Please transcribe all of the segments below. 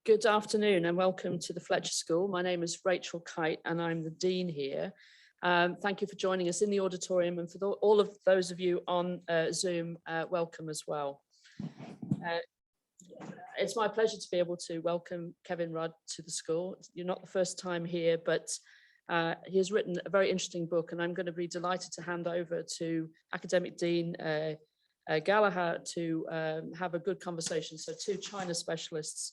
Good afternoon and welcome to the Fletcher School. My name is Rachel Kite and I'm the Dean here. Thank you for joining us in the auditorium, and for all of those of you on Zoom, welcome as well. It's my pleasure to be able to welcome Kevin Rudd to the school. You're not the first time here, but he has written a very interesting book, and I'm going to be delighted to hand over to Academic Dean Gallagher to have a good conversation. So two China specialists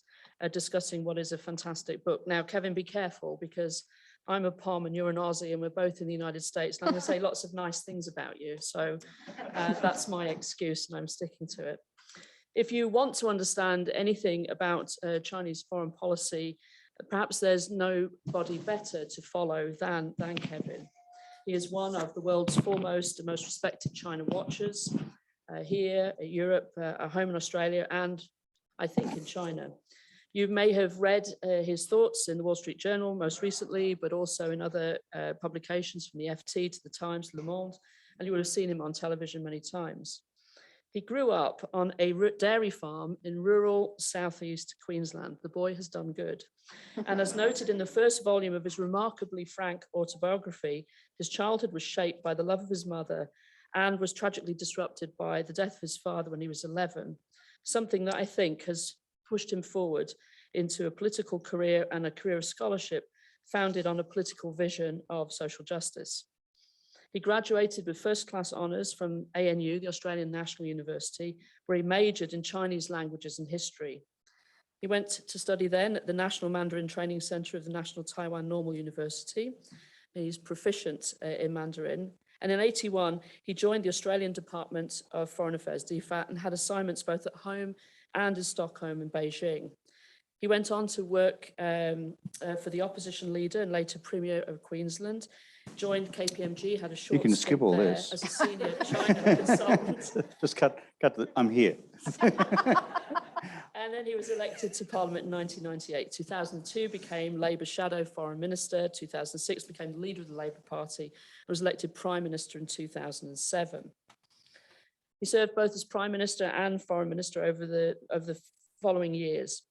discussing what is a fantastic book. Now, Kevin, be careful, because I'm a POM and you're an Aussie and we're both in the United States, and I'm going to say lots of nice things about you. So that's my excuse and I'm sticking to it. If you want to understand anything about Chinese foreign policy, perhaps there's nobody better to follow than Kevin. He is one of the world's foremost and most respected China watchers here, in Europe, at home in Australia, and I think in China. You may have read his thoughts in the Wall Street Journal most recently, but also in other publications, from the FT to the Times, Le Monde, and you would have seen him on television many times. He grew up on a dairy farm in rural southeast Queensland. The boy has done good. And as noted in the first volume of his remarkably frank autobiography, his childhood was shaped by the love of his mother and was tragically disrupted by the death of his father when he was 11, something that I think has pushed him forward into a political career and a career of scholarship founded on a political vision of social justice. He graduated with first-class honours from ANU, the Australian National University, where he majored in Chinese languages and history. He went to study then at the National Mandarin Training Centre of the National Taiwan Normal University. He's proficient in Mandarin. And in '81, he joined the Australian Department of Foreign Affairs, DFAT, and had assignments both at home and in Stockholm and Beijing. He went on to work for the opposition leader and later Premier of Queensland, joined KPMG, had a short You can skip all there this. as a senior China consultant. Just cut I'm here. And then he was elected to Parliament in 1998. 2002 became Labour Shadow Foreign Minister. 2006 became the leader of the Labour Party and was elected Prime Minister in 2007. He served both as Prime Minister and Foreign Minister over the following years.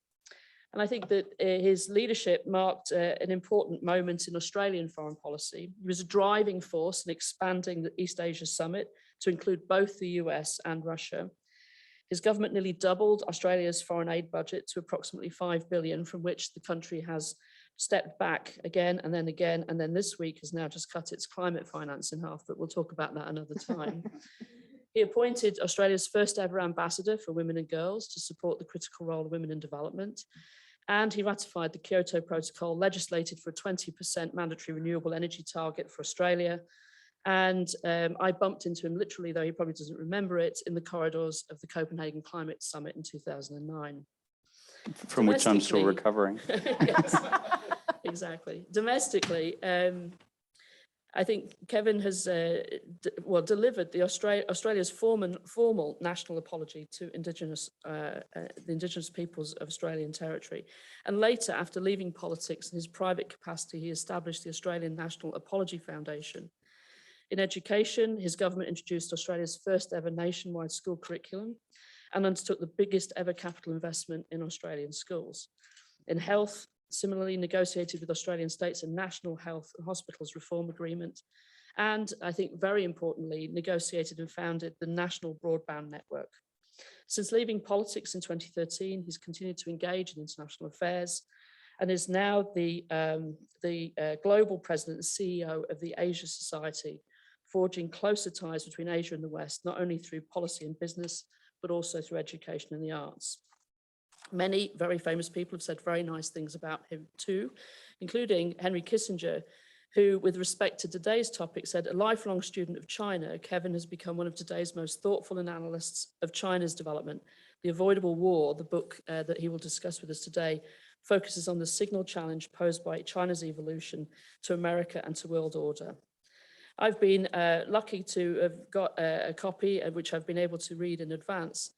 And I think that his leadership marked an important moment in Australian foreign policy. He was a driving force in expanding the East Asia Summit to include both the US and Russia. His government nearly doubled Australia's foreign aid budget to approximately $5 billion, from which the country has stepped back again, and then this week has now just cut its climate finance in half, but we'll talk about that another time. He appointed Australia's first ever ambassador for women and girls to support the critical role of women in development. And he ratified the Kyoto Protocol, legislated for a 20% mandatory renewable energy target for Australia. And I bumped into him literally, though he probably doesn't remember it, in the corridors of the Copenhagen Climate Summit in 2009. From which I'm still recovering. Yes, exactly. Domestically, I think Kevin has delivered the Australia's formal national apology to the Indigenous peoples of Australian territory. And later, after leaving politics in his private capacity, he established the Australian National Apology Foundation. In education, his government introduced Australia's first ever nationwide school curriculum and undertook the biggest ever capital investment in Australian schools. In health, similarly negotiated with Australian states a national health and hospitals reform agreement, and I think very importantly, negotiated and founded the National Broadband Network. Since leaving politics in 2013, he's continued to engage in international affairs and is now the global president and CEO of the Asia Society, forging closer ties between Asia and the West, not only through policy and business, but also through education and the arts. Many very famous people have said very nice things about him too, including Henry Kissinger, who, with respect to today's topic, said, a lifelong student of China, Kevin has become one of today's most thoughtful analysts of China's development. The Avoidable War, the book that he will discuss with us today, focuses on the signal challenge posed by China's evolution to America and to world order. I've been lucky to have got a copy which I've been able to read in advance.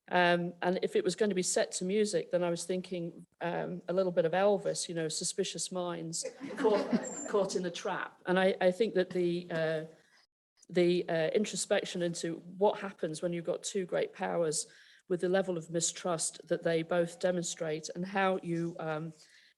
And if it was going to be set to music, then I was thinking a little bit of Elvis, you know, Suspicious Minds, caught in a trap. And I think that the introspection into what happens when you've got two great powers with the level of mistrust that they both demonstrate, and how you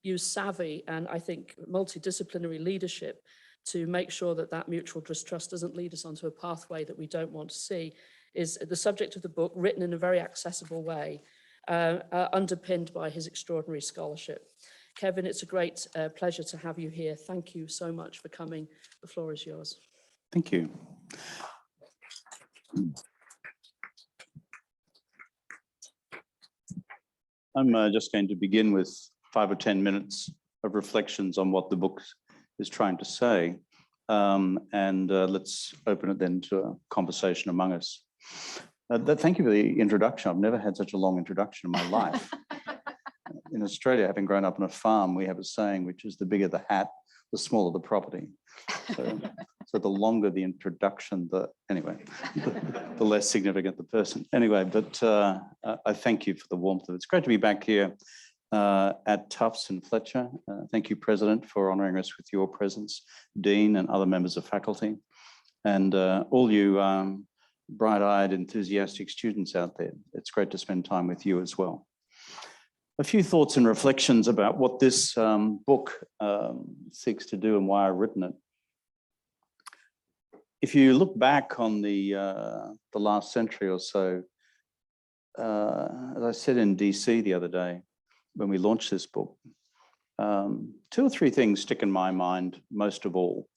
use savvy and, I think, multidisciplinary leadership to make sure that that mutual distrust doesn't lead us onto a pathway that we don't want to see, is the subject of the book, written in a very accessible way, underpinned by his extraordinary scholarship. Kevin, it's a great pleasure to have you here. Thank you so much for coming. The floor is yours. Thank you. I'm just going to begin with 5 or 10 minutes of reflections on what the book is trying to say. Let's open it then to a conversation among us. Thank you for the introduction. I've never had such a long introduction in my life. In Australia, having grown up on a farm, we have a saying, which is the bigger the hat, the smaller the property. So the longer the introduction, the less significant the person. Anyway, but I thank you for the warmth of it. It's great to be back here at Tufts and Fletcher. Thank you, President, for honouring us with your presence, Dean and other members of faculty, and all you bright-eyed, enthusiastic students out there. It's great to spend time with you as well. A few thoughts and reflections about what this book seeks to do and why I've written it. If you look back on the last century or so, as I said in DC the other day, when we launched this book, 2 or 3 things stick in my mind most of all,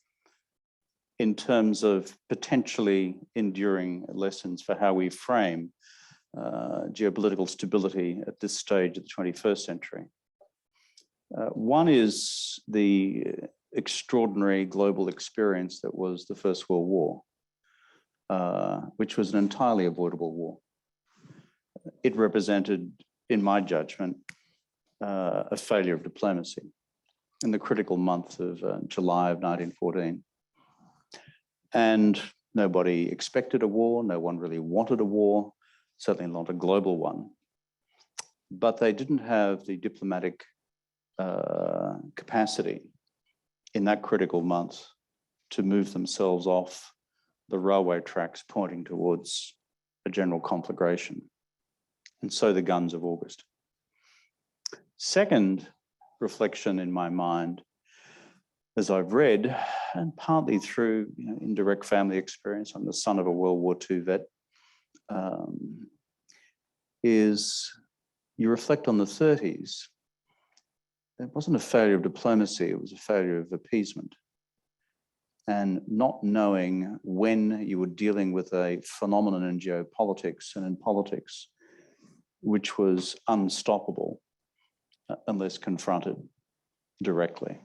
in terms of potentially enduring lessons for how we frame geopolitical stability at this stage of the 21st century. One is the extraordinary global experience that was the First World War, which was an entirely avoidable war. It represented, in my judgment, a failure of diplomacy in the critical month of July of 1914. And nobody expected a war, no one really wanted a war, certainly not a global one. But they didn't have the diplomatic capacity in that critical month to move themselves off the railway tracks pointing towards a general conflagration. And so the guns of August. Second reflection in my mind, as I've read, and partly through indirect family experience, I'm the son of a World War II vet, is you reflect on the 30s. It wasn't a failure of diplomacy, it was a failure of appeasement. And not knowing when you were dealing with a phenomenon in geopolitics and in politics, which was unstoppable unless confronted directly.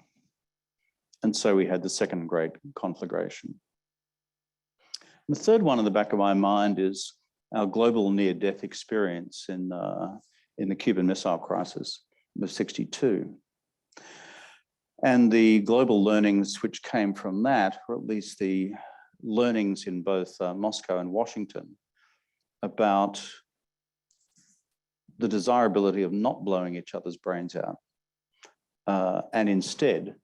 And so we had the second great conflagration. And the third one in the back of my mind is our global near-death experience in the Cuban Missile Crisis of '62. And the global learnings which came from that, or at least the learnings in both Moscow and Washington about the desirability of not blowing each other's brains out, and instead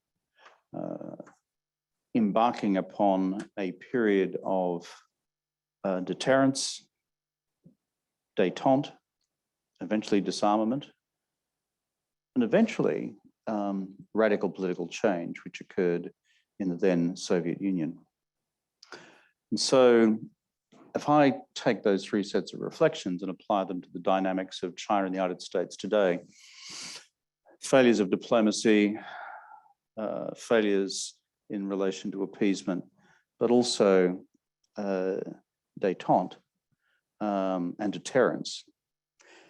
embarking upon a period of deterrence, détente, eventually disarmament, and eventually radical political change, which occurred in the then Soviet Union. And so if I take those 3 sets of reflections and apply them to the dynamics of China and the United States today, failures of diplomacy, failures in relation to appeasement, but also détente and deterrence,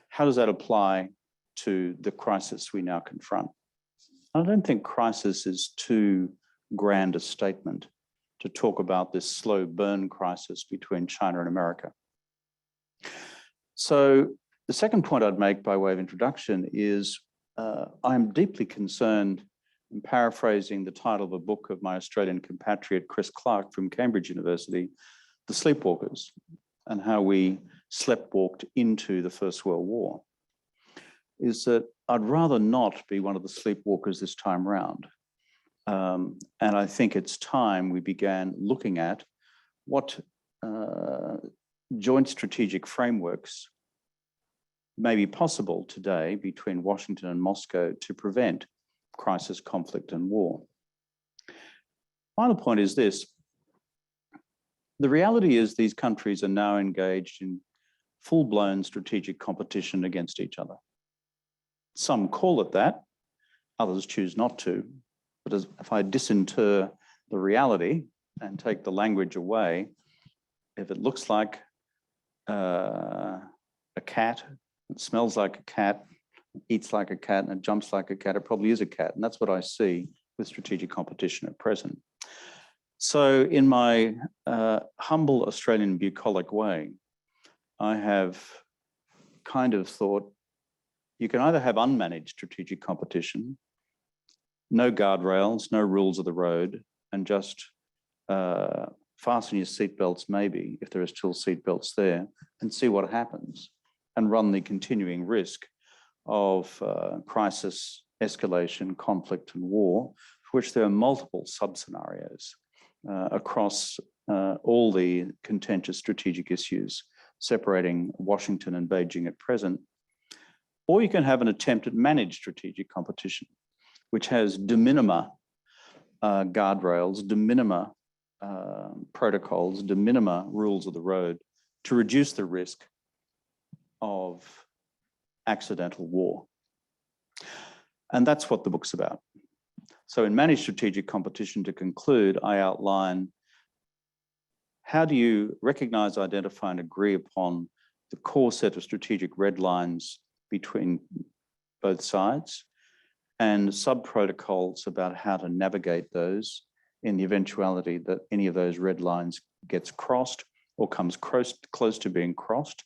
how does that apply to the crisis we now confront? I don't think crisis is too grand a statement to talk about this slow burn crisis between China and America. So the second point I'd make by way of introduction is I'm deeply concerned, in paraphrasing the title of a book of my Australian compatriot Chris Clark from Cambridge University, The Sleepwalkers, and how we sleptwalked into the First World War, is that I'd rather not be one of the sleepwalkers this time round. And I think it's time we began looking at what joint strategic frameworks may be possible today between Washington and Moscow to prevent crisis, conflict, and war. Final point is this. The reality is these countries are now engaged in full-blown strategic competition against each other. Some call it that, others choose not to. But if I disinter the reality and take the language away, if it looks like a cat, it smells like a cat, eats like a cat, and it jumps like a cat, it probably is a cat. And that's what I see with strategic competition at present. So in my humble Australian bucolic way, I have kind of thought you can either have unmanaged strategic competition, no guardrails, no rules of the road, and just fasten your seatbelts maybe, if there are still seatbelts there, and see what happens, and run the continuing risk of crisis, escalation, conflict, and war, for which there are multiple sub-scenarios across all the contentious strategic issues separating Washington and Beijing at present. Or you can have an attempt at managed strategic competition, which has de minima guardrails, de minima protocols, de minima rules of the road to reduce the risk of accidental war. And that's what the book's about. So in Managed Strategic Competition, to conclude, I outline how do you recognize, identify, and agree upon the core set of strategic red lines between both sides, and sub-protocols about how to navigate those in the eventuality that any of those red lines gets crossed or comes close to being crossed,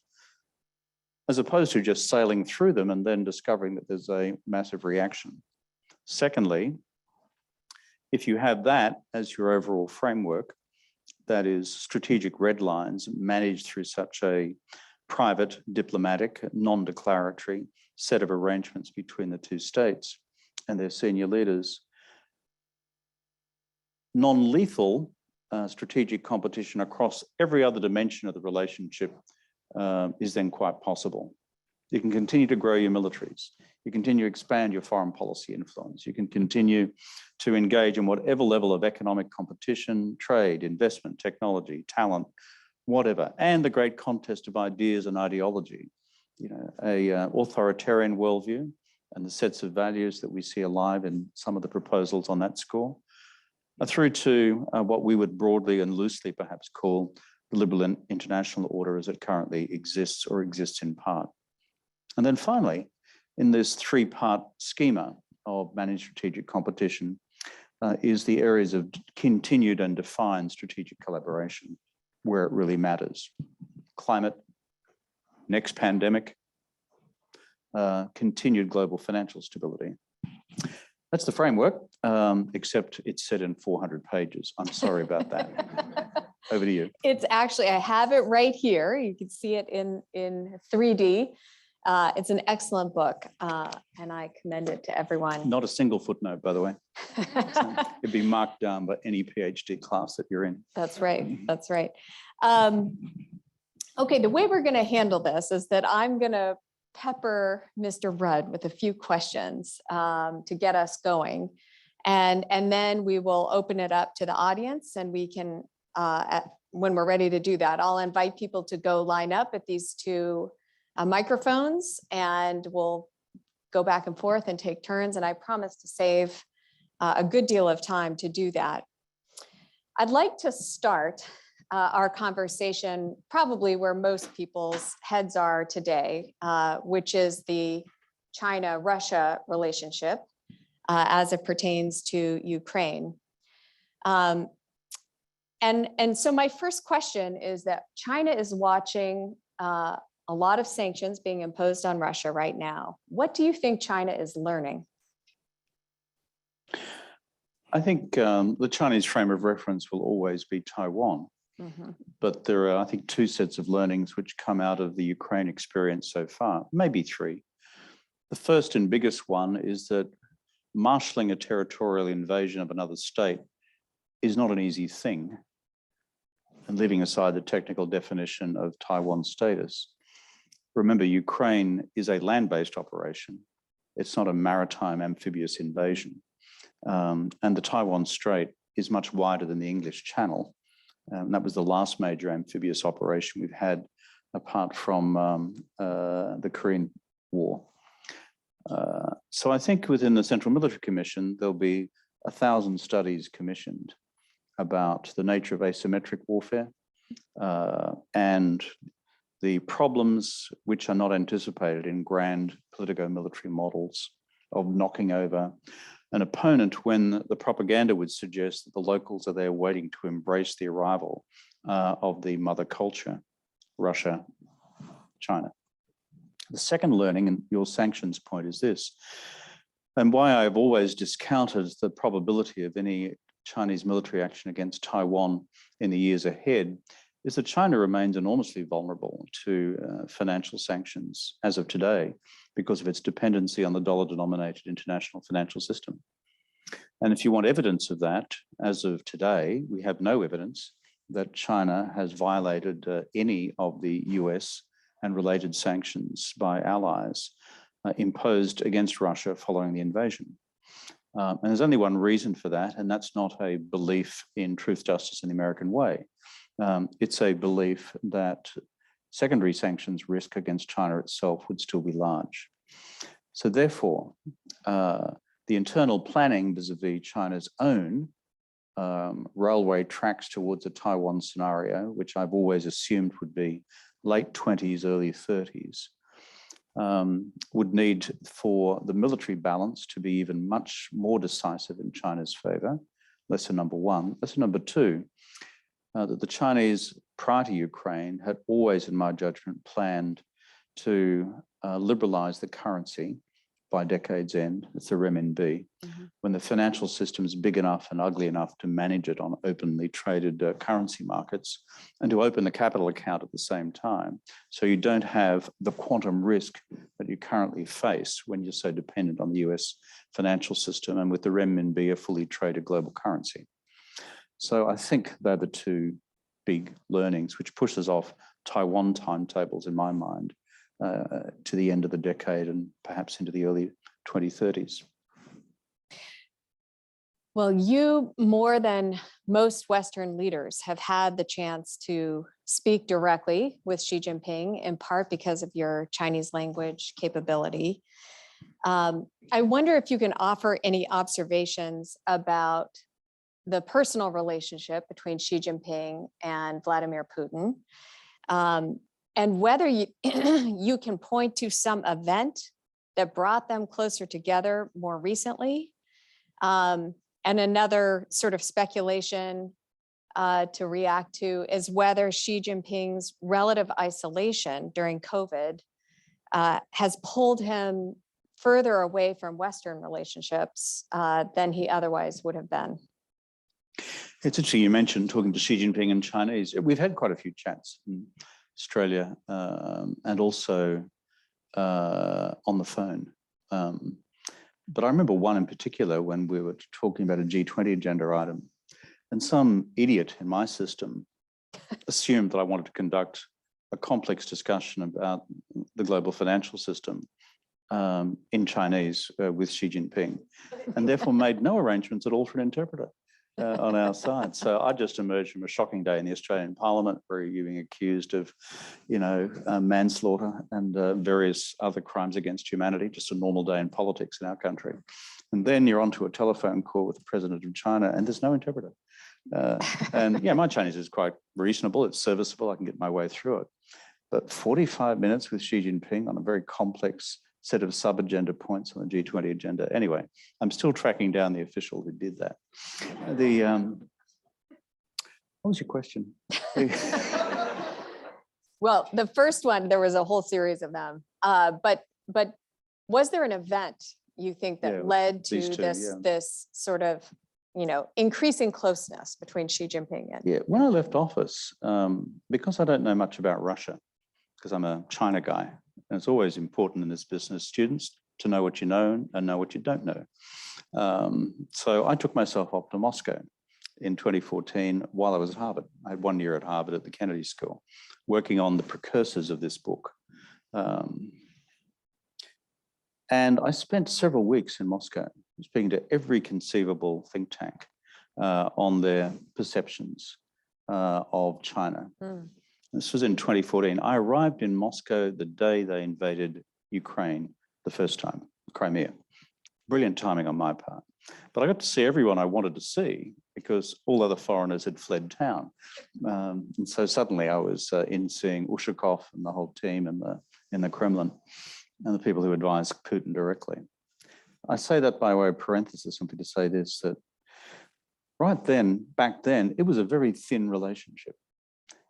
as opposed to just sailing through them and then discovering that there's a massive reaction. Secondly, if you have that as your overall framework, that is strategic red lines managed through such a private, diplomatic, non-declaratory set of arrangements between the two states and their senior leaders, non-lethal strategic competition across every other dimension of the relationship is then quite possible. You can continue to grow your militaries. You continue to expand your foreign policy influence. You can continue to engage in whatever level of economic competition, trade, investment, technology, talent, whatever, and the great contest of ideas and ideology. You know, a authoritarian worldview and the sets of values that we see alive in some of the proposals on that score, through to what we would broadly and loosely perhaps call the liberal international order as it currently exists or exists in part. And then finally, in this three-part schema of managed strategic competition is the areas of continued and defined strategic collaboration where it really matters. Climate, next pandemic, continued global financial stability. That's the framework, except it's set in 400 pages. I'm sorry about that. Over to you. It's actually, I have it right here. You can see it in 3D. It's an excellent book, and I commend it to everyone. Not a single footnote, by the way. So it'd be marked down by any PhD class that you're in. That's right. That's right. Okay, the way we're going to handle this is that I'm going to pepper Mr. Rudd with a few questions to get us going. And then we will open it up to the audience, and we can, when we're ready to do that, I'll invite people to go line up at these two microphones, and we'll go back and forth and take turns. And I promise to save a good deal of time to do that. I'd like to start our conversation probably where most people's heads are today, which is the China-Russia relationship as it pertains to Ukraine. And so my first question is that China is watching a lot of sanctions being imposed on Russia right now. What do you think China is learning? I think the Chinese frame of reference will always be Taiwan. Mm-hmm. But there are, I think, two sets of learnings which come out of the Ukraine experience so far, maybe three. The first and biggest one is that marshalling a territorial invasion of another state is not an easy thing. And leaving aside the technical definition of Taiwan's status, Remember, Ukraine is a land-based operation. It's not a maritime amphibious invasion. And the Taiwan Strait is much wider than the English Channel. That was the last major amphibious operation we've had apart from the Korean War. So I think within the Central Military Commission, there'll be 1,000 studies commissioned about the nature of asymmetric warfare and the problems which are not anticipated in grand politico-military models of knocking over an opponent when the propaganda would suggest that the locals are there waiting to embrace the arrival of the mother culture, Russia, China. The second learning, and your sanctions point, is this, and why I've always discounted the probability of any Chinese military action against Taiwan in the years ahead, is that China remains enormously vulnerable to financial sanctions as of today because of its dependency on the dollar-denominated international financial system. And if you want evidence of that, as of today, we have no evidence that China has violated any of the US and related sanctions by allies imposed against Russia following the invasion. And there's only one reason for that, and that's not a belief in truth, justice, and the American way. It's a belief that secondary sanctions risk against China itself would still be large. So therefore, the internal planning vis-a-vis China's own railway tracks towards a Taiwan scenario, which I've always assumed would be late 20s, early 30s, would need for the military balance to be even much more decisive in China's favor. Lesson number one. Lesson number two, that the Chinese prior to Ukraine had always, in my judgment, planned to liberalize the currency by decade's end. It's the renminbi, when the financial system is big enough and ugly enough to manage it on openly traded currency markets and to open the capital account at the same time. So you don't have the quantum risk that you currently face when you're so dependent on the US financial system and with the renminbi a fully traded global currency. So I think they're the two big learnings, which pushes off Taiwan timetables in my mind to the end of the decade and perhaps into the early 2030s. Well, you, more than most Western leaders, have had the chance to speak directly with Xi Jinping, in part because of your Chinese language capability. I wonder if you can offer any observations about the personal relationship between Xi Jinping and Vladimir Putin, and whether you, you can point to some event that brought them closer together more recently. And another sort of speculation to react to is whether Xi Jinping's relative isolation during COVID has pulled him further away from Western relationships than he otherwise would have been. It's interesting you mentioned talking to Xi Jinping and Chinese. We've had quite a few chats in Australia and also on the phone. But I remember one in particular when we were talking about a G20 agenda item, and some idiot in my system assumed that I wanted to conduct a complex discussion about the global financial system in Chinese with Xi Jinping, and therefore made no arrangements at all for an interpreter on our side. So I just emerged from a shocking day in the Australian Parliament where you're being accused of, manslaughter and various other crimes against humanity, just a normal day in politics in our country. And then you're onto a telephone call with the president of China and there's no interpreter. And yeah, my Chinese is quite reasonable. It's serviceable. I can get my way through it. But 45 minutes with Xi Jinping on a very complex set of sub-agenda points on the G20 agenda. Anyway, I'm still tracking down the official who did that. What was your question? Well, the first one, there was a whole series of them. But was there an event you think that led to this sort of, increasing closeness between Xi Jinping and? Yeah, when I left office, because I don't know much about Russia, because I'm a China guy, and it's always important in this business, students, to know what you know and know what you don't know. So I took myself up to Moscow in 2014 while I was at Harvard. I had 1 year at Harvard at the Kennedy School, working on the precursors of this book, And I spent several weeks in Moscow speaking to every conceivable think tank on their perceptions of China. This was in 2014. I arrived in Moscow the day they invaded Ukraine the first time, Crimea. Brilliant timing on my part. But I got to see everyone I wanted to see because all other foreigners had fled town. And so suddenly I was in seeing Ushakov and the whole team in the Kremlin and the people who advised Putin directly. I say that by way of parenthesis, simply to say this, that right then, back then, it was a very thin relationship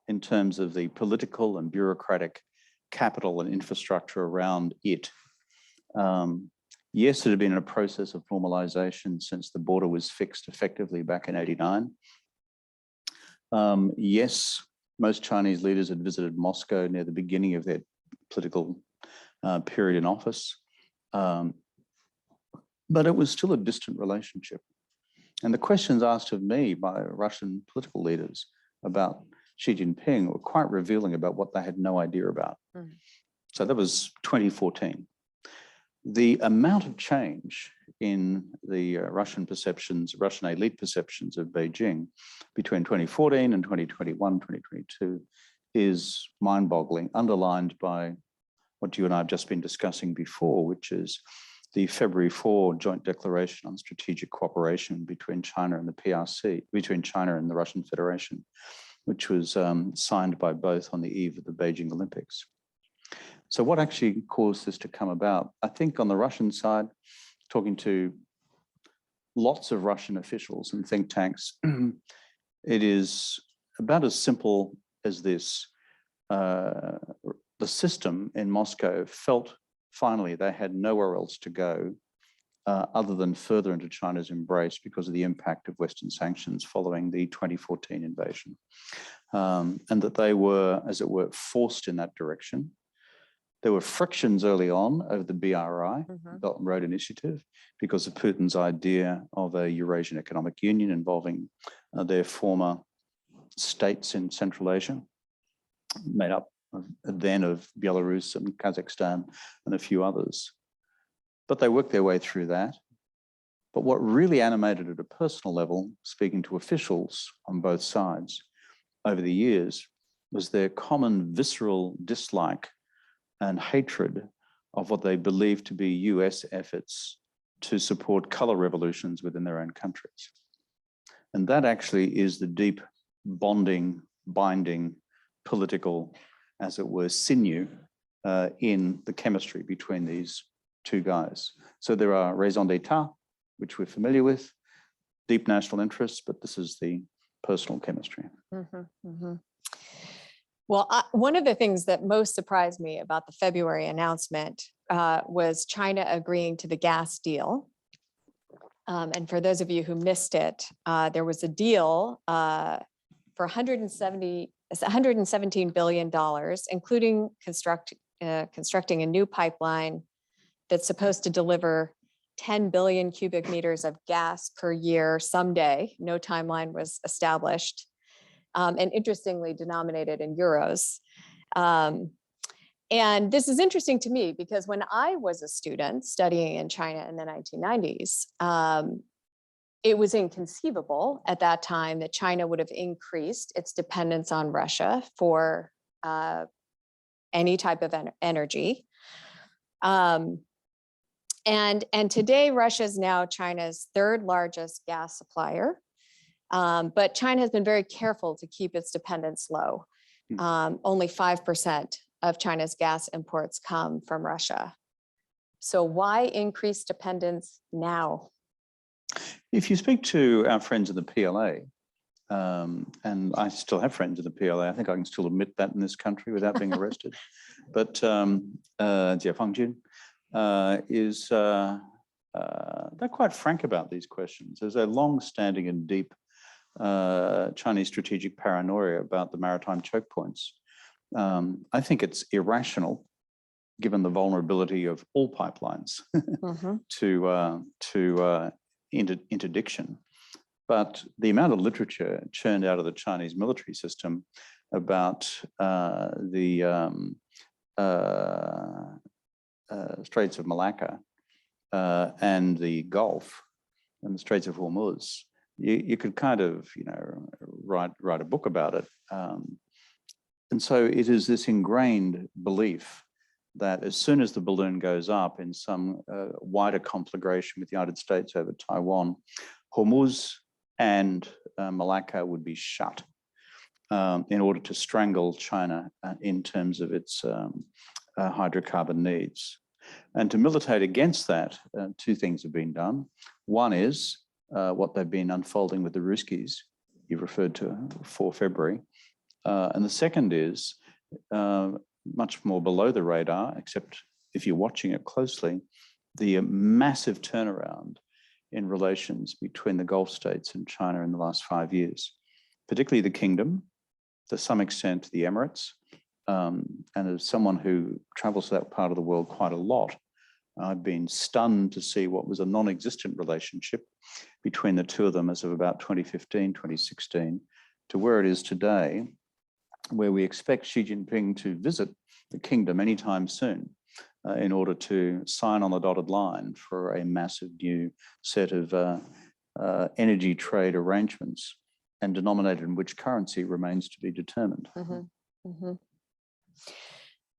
in terms of the political and bureaucratic capital and infrastructure around it. Yes, it had been in a process of normalization since the border was fixed effectively back in '89. Yes, most Chinese leaders had visited Moscow near the beginning of their political period in office. But it was still a distant relationship. And the questions asked of me by Russian political leaders about Xi Jinping were quite revealing about what they had no idea about. So that was 2014. The amount of change in the Russian perceptions, Russian elite perceptions of Beijing between 2014 and 2021, 2022 is mind-boggling, underlined by what you and I have just been discussing before, which is the February 4 joint declaration on strategic cooperation between China and the PRC, between China and the Russian Federation, which was signed by both on the eve of the Beijing Olympics. So what actually caused this to come about? I think on the Russian side, talking to lots of Russian officials and think tanks, it is about as simple as this. The system in Moscow felt finally they had nowhere else to go other than further into China's embrace because of the impact of Western sanctions following the 2014 invasion. And that they were, as it were, forced in that direction. There were frictions early on over the BRI, Belt and Road Initiative, because of Putin's idea of a Eurasian Economic Union involving their former states in Central Asia, made up then of Belarus and Kazakhstan and a few others. But they worked their way through that. But what really animated at a personal level, speaking to officials on both sides over the years, was their common visceral dislike and hatred of what they believed to be US efforts to support color revolutions within their own countries. And that actually is the deep bonding, binding, political, as it were, sinew in the chemistry between these two guys. So there are raison d'etat, which we're familiar with, deep national interests, but this is the personal chemistry. Well, one of the things that most surprised me about the February announcement was China agreeing to the gas deal. And for those of you who missed it, there was a deal for $117 billion, including constructing a new pipeline that's supposed to deliver 10 billion cubic meters of gas per year someday. No timeline was established. And interestingly denominated in euros. And this is interesting to me because when I was a student studying in China in the 1990s, it was inconceivable at that time that China would have increased its dependence on Russia for any type of energy. And today, Russia is now China's third largest gas supplier. But China has been very careful to keep its dependence low. Only 5% of China's gas imports come from Russia. So why increase dependence now? If you speak to our friends in the PLA, and I still have friends in the PLA, I think I can still admit that in this country without being arrested, but Jie Fangjun they're quite frank about these questions. There's a long-standing and deep Chinese strategic paranoia about the maritime choke points. I think it's irrational, given the vulnerability of all pipelines to interdiction. But the amount of literature churned out of the Chinese military system about the Straits of Malacca and the Gulf and the Straits of Hormuz, you could kind of, write a book about it. And so it is this ingrained belief that as soon as the balloon goes up in some wider conflagration with the United States over Taiwan, Hormuz and Malacca would be shut in order to strangle China in terms of its hydrocarbon needs. And to militate against that, two things have been done. One is what they've been unfolding with the Ruskies, you referred to, 4 February. And the second is much more below the radar, except if you're watching it closely, the massive turnaround in relations between the Gulf states and China in the last 5 years, particularly the Kingdom, to some extent the Emirates. And as someone who travels to that part of the world quite a lot, I've been stunned to see what was a non-existent relationship between the two of them as of about 2015, 2016, to where it is today, where we expect Xi Jinping to visit the Kingdom anytime soon in order to sign on the dotted line for a massive new set of energy trade arrangements, and denominated in which currency remains to be determined. Mm-hmm. Mm-hmm.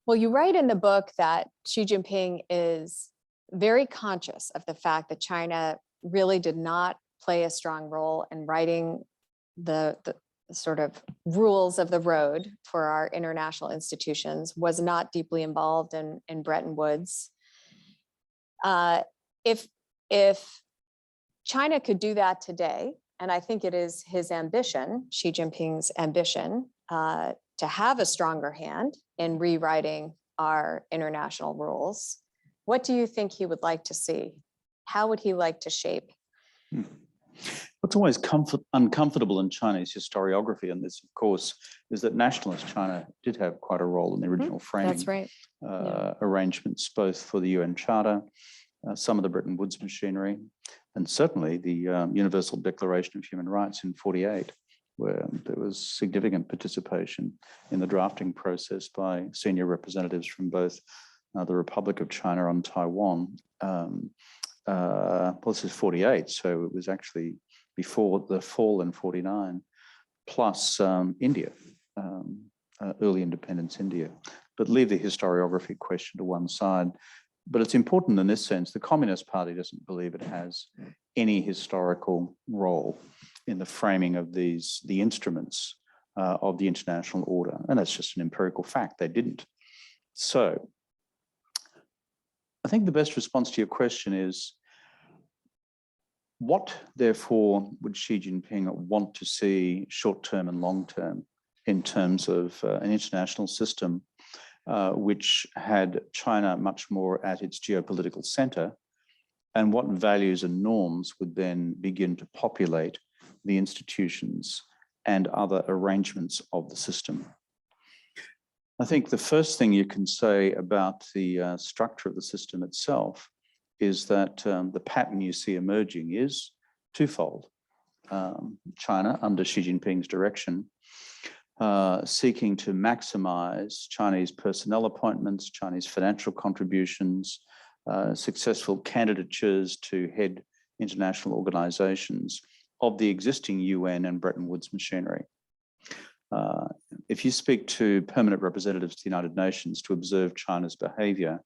Well, you write in the book that Xi Jinping is very conscious of the fact that China really did not play a strong role in writing the sort of rules of the road for our international institutions, was not deeply involved in Bretton Woods. If China could do that today, and I think it is his ambition, Xi Jinping's ambition, to have a stronger hand in rewriting our international rules, what do you think he would like to see? How would he like to shape? What's always uncomfortable in Chinese historiography, and this, of course, is that nationalist China did have quite a role in the original framing. That's right. Arrangements, both for the UN Charter, some of the Bretton Woods machinery, and certainly the Universal Declaration of Human Rights in '48, where there was significant participation in the drafting process by senior representatives from both the Republic of China and Taiwan. Well, this is '48, so it was actually before the fall in '49, plus India, early independence India. But leave the historiography question to one side. But it's important in this sense, the Communist Party doesn't believe it has any historical role in the framing of the instruments of the international order. And that's just an empirical fact, they didn't. So I think the best response to your question is, what, therefore, would Xi Jinping want to see short-term and long-term in terms of an international system which had China much more at its geopolitical center, and what values and norms would then begin to populate the institutions and other arrangements of the system? I think the first thing you can say about the structure of the system itself is that the pattern you see emerging is twofold. China, under Xi Jinping's direction, seeking to maximize Chinese personnel appointments, Chinese financial contributions, successful candidatures to head international organizations of the existing UN and Bretton Woods machinery. If you speak to permanent representatives to the United Nations to observe China's behavior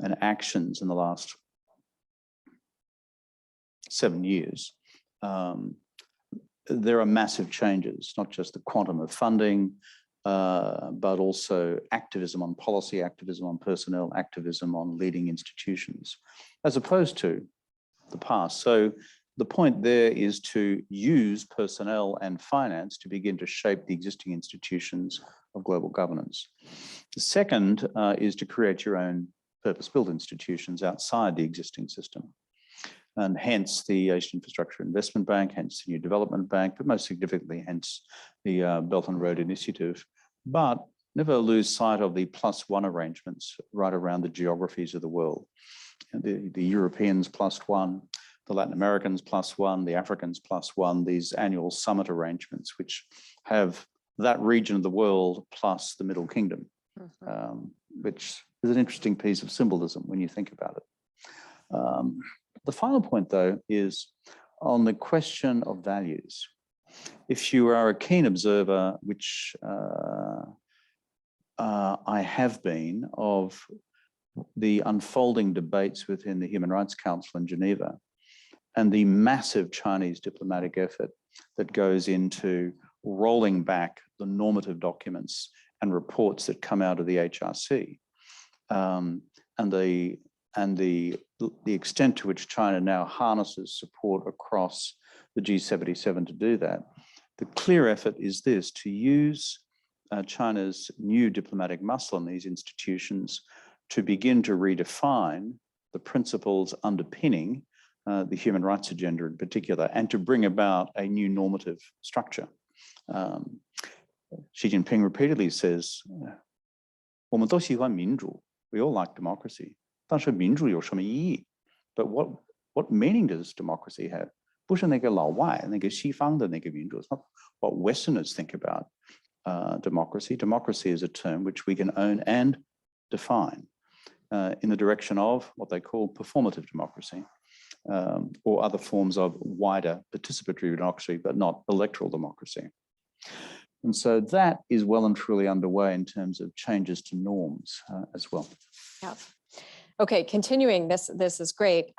and actions in the last 7 years, there are massive changes, not just the quantum of funding, but also activism on policy, activism on personnel, activism on leading institutions, as opposed to the past. So the point there is to use personnel and finance to begin to shape the existing institutions of global governance. The second is to create your own purpose-built institutions outside the existing system. And hence the Asian Infrastructure Investment Bank, hence the New Development Bank, but most significantly, hence the Belt and Road Initiative. But never lose sight of the +1 arrangements right around the geographies of the world. The Europeans +1, the Latin Americans +1, the Africans +1, these annual summit arrangements, which have that region of the world plus the Middle Kingdom. which is an interesting piece of symbolism when you think about it. The final point, though, is on the question of values. If you are a keen observer, which I have been, of the unfolding debates within the Human Rights Council in Geneva and the massive Chinese diplomatic effort that goes into rolling back the normative documents and reports that come out of the HRC, and the extent to which China now harnesses support across the G77 to do that. The clear effort is this: to use China's new diplomatic muscle in these institutions to begin to redefine the principles underpinning the human rights agenda in particular, and to bring about a new normative structure. Xi Jinping repeatedly says, 我们都喜欢民主, we all like democracy. 但是民主有什么意义? But what meaning does democracy have? 不是那个老外, 那个西方的那个民主. It's not what Westerners think about democracy. Democracy is a term which we can own and define in the direction of what they call performative democracy, or other forms of wider participatory democracy, but not electoral democracy. And so that is well and truly underway in terms of changes to norms as well. Yeah. Okay, continuing, this is great.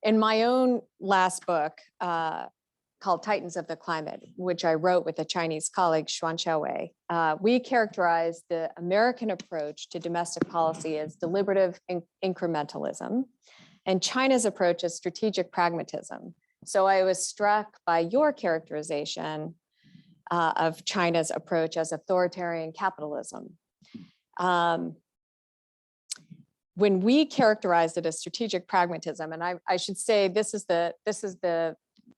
In my own last book called Titans of the Climate, which I wrote with a Chinese colleague, Xuan Xiaowei, we characterized the American approach to domestic policy as deliberative incrementalism, and China's approach as strategic pragmatism. So I was struck by your characterization of China's approach as authoritarian capitalism. When we characterized it as strategic pragmatism, and I should say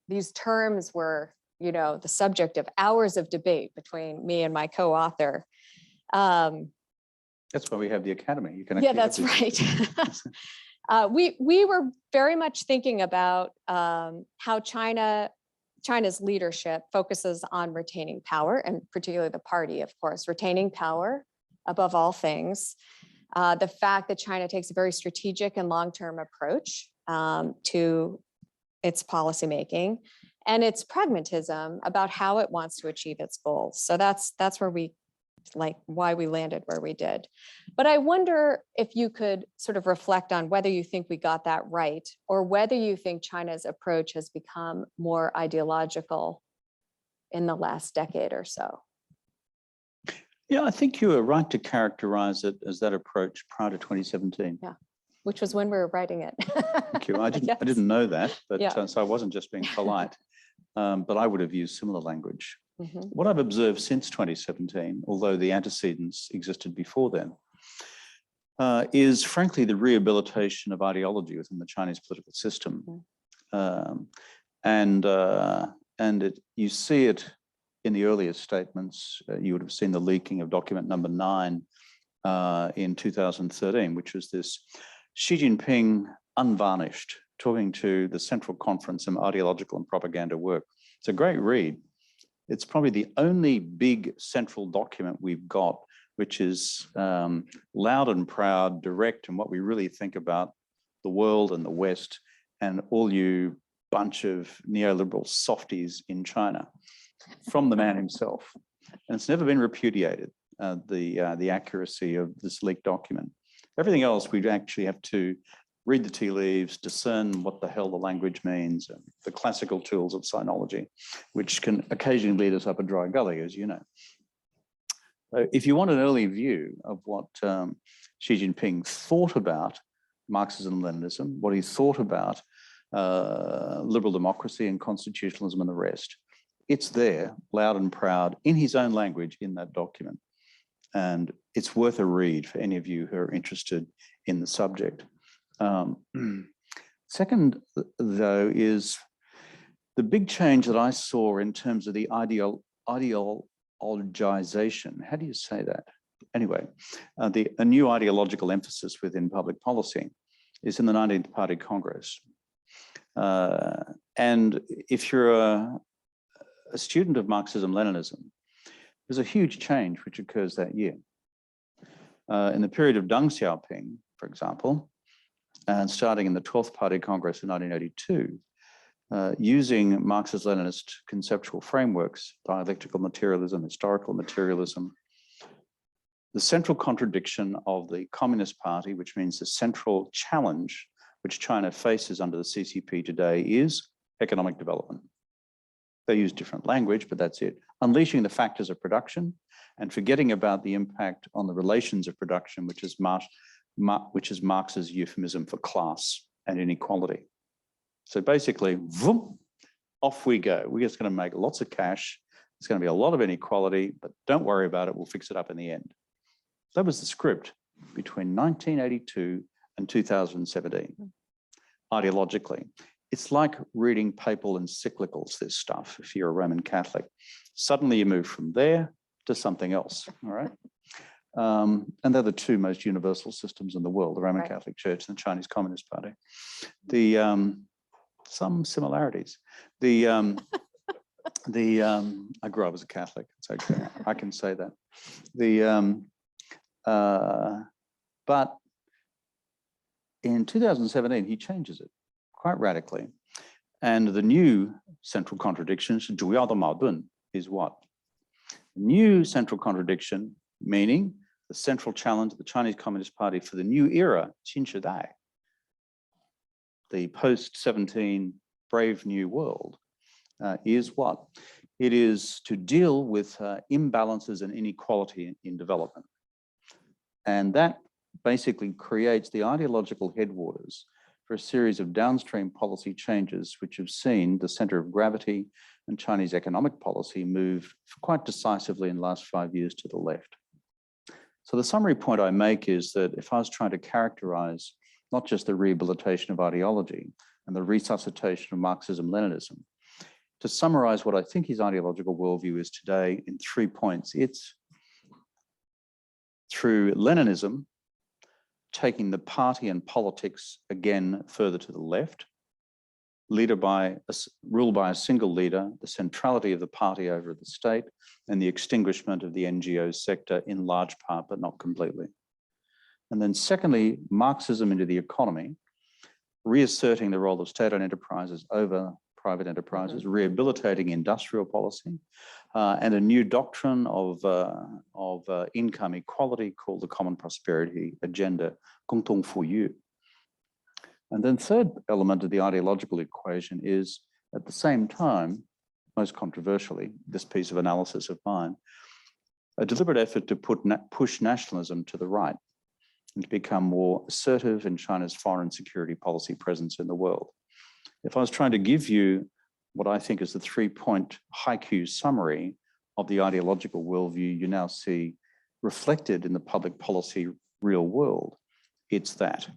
these terms were, you know, the subject of hours of debate between me and my co-author. That's why we have the Academy. You can yeah, that's right. We were very much thinking about how China's leadership focuses on retaining power, and particularly the party, of course, retaining power above all things. The fact that China takes a very strategic and long-term approach to its policymaking, and its pragmatism about how it wants to achieve its goals. So that's where why we landed where we did. But I wonder if you could sort of reflect on whether you think we got that right, or whether you think China's approach has become more ideological in the last decade or so. Yeah, I think you were right to characterize it as that approach prior to 2017. Yeah, which was when we were writing it. Thank you. I didn't know that, but Yeah. So I wasn't just being polite, but I would have used similar language. Mm-hmm. What I've observed since 2017, although the antecedents existed before then, is frankly the rehabilitation of ideology within the Chinese political system. Mm-hmm. You see it in the earlier statements. You would have seen the leaking of document number 9 in 2013, which was this Xi Jinping unvarnished, talking to the Central Conference on Ideological and Propaganda Work. It's a great read. It's probably the only big central document we've got, which is loud and proud, direct, and what we really think about the world and the West and all you bunch of neoliberal softies in China, from the man himself. And it's never been repudiated, the accuracy of this leaked document. Everything else, we'd actually have to read the tea leaves, discern what the hell the language means, and the classical tools of sinology, which can occasionally lead us up a dry gully, as you know. If you want an early view of what Xi Jinping thought about Marxism-Leninism, what he thought about liberal democracy and constitutionalism and the rest, it's there, loud and proud, in his own language in that document. And it's worth a read for any of you who are interested in the subject. Second, though, is the big change that I saw in terms of the ideologization. How do you say that? Anyway, a new ideological emphasis within public policy is in the 19th Party Congress. And if you're a student of Marxism-Leninism, there's a huge change which occurs that year. In the period of Deng Xiaoping, for example, and starting in the 12th Party Congress in 1982, using Marxist-Leninist conceptual frameworks, dialectical materialism, historical materialism, the central contradiction of the Communist Party, which means the central challenge which China faces under the CCP today, is economic development. They use different language, but that's it. Unleashing the factors of production and forgetting about the impact on the relations of production, which is Marx's euphemism for class and inequality. So basically, vroom, off we go. We're just going to make lots of cash. There's going to be a lot of inequality, but don't worry about it. We'll fix it up in the end. That was the script between 1982 and 2017, ideologically. It's like reading papal encyclicals, this stuff, if you're a Roman Catholic. Suddenly you move from there to something else, all right? And they're the two most universal systems in the world, the Roman Catholic Church and the Chinese Communist Party. Some similarities. I grew up as a Catholic, it's okay, I can say that. But in 2017, he changes it quite radically. And the new central contradiction, 主要的矛盾, is what? New central contradiction, meaning the central challenge of the Chinese Communist Party for the new era, 新时代, the post-17 brave new world, is what? It is to deal with imbalances and inequality in development. And that basically creates the ideological headwaters for a series of downstream policy changes which have seen the center of gravity and Chinese economic policy move quite decisively in the last 5 years to the left. So the summary point I make is that if I was trying to characterize not just the rehabilitation of ideology and the resuscitation of Marxism-Leninism, to summarize what I think his ideological worldview is today in 3 points, it's through Leninism, taking the party and politics again further to the left, ruled by a single leader, the centrality of the party over the state, and the extinguishment of the NGO sector in large part, but not completely. And then secondly, Marxism into the economy, reasserting the role of state-owned enterprises over private enterprises, rehabilitating industrial policy, and a new doctrine of income equality called the Common Prosperity Agenda, 共同富裕. And then third element of the ideological equation is, at the same time, most controversially, this piece of analysis of mine, a deliberate effort to push nationalism to the right and to become more assertive in China's foreign security policy presence in the world. If I was trying to give you what I think is the 3-point haiku summary of the ideological worldview you now see reflected in the public policy real world, it's that.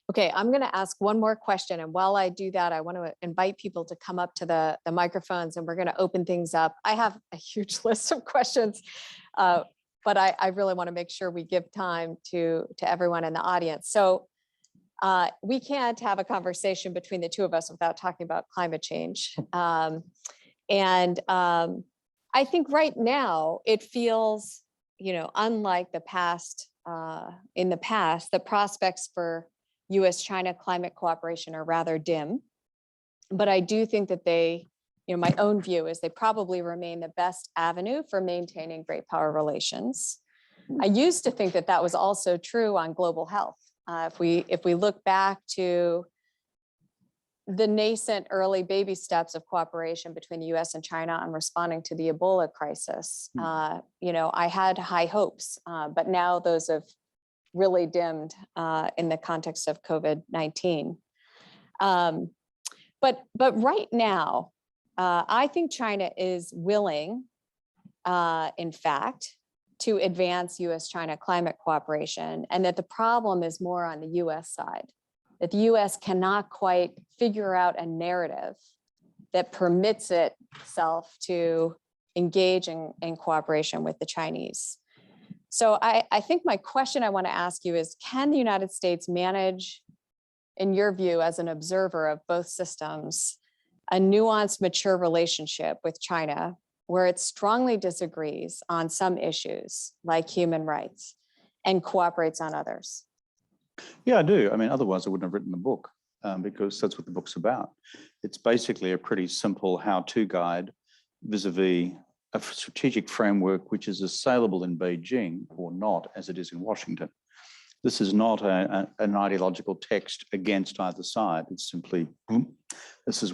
Okay, I'm going to ask one more question. And while I do that, I want to invite people to come up to the microphones and we're going to open things up. I have a huge list of questions, but I really want to make sure we give time to everyone in the audience. So we can't have a conversation between the two of us without talking about climate change. I think right now it feels, unlike the past, in the past, the prospects for US-China climate cooperation are rather dim. But I do think that they, my own view is they probably remain the best avenue for maintaining great power relations. I used to think that that was also true on global health. If we look back to the nascent early baby steps of cooperation between the US and China on responding to the Ebola crisis, I had high hopes, but now those have really dimmed in the context of COVID-19. But right now, I think China is willing, in fact, to advance US-China climate cooperation, and that the problem is more on the US side, that the US cannot quite figure out a narrative that permits itself to engage in cooperation with the Chinese. So I think my question I want to ask you is, can the United States manage, in your view, as an observer of both systems, a nuanced, mature relationship with China where it strongly disagrees on some issues like human rights and cooperates on others? Yeah, I do. I mean, otherwise I wouldn't have written the book, because that's what the book's about. It's basically a pretty simple how-to guide vis-a-vis a strategic framework which is as saleable in Beijing or not as it is in Washington. This is not an ideological text against either side. It's simply, this is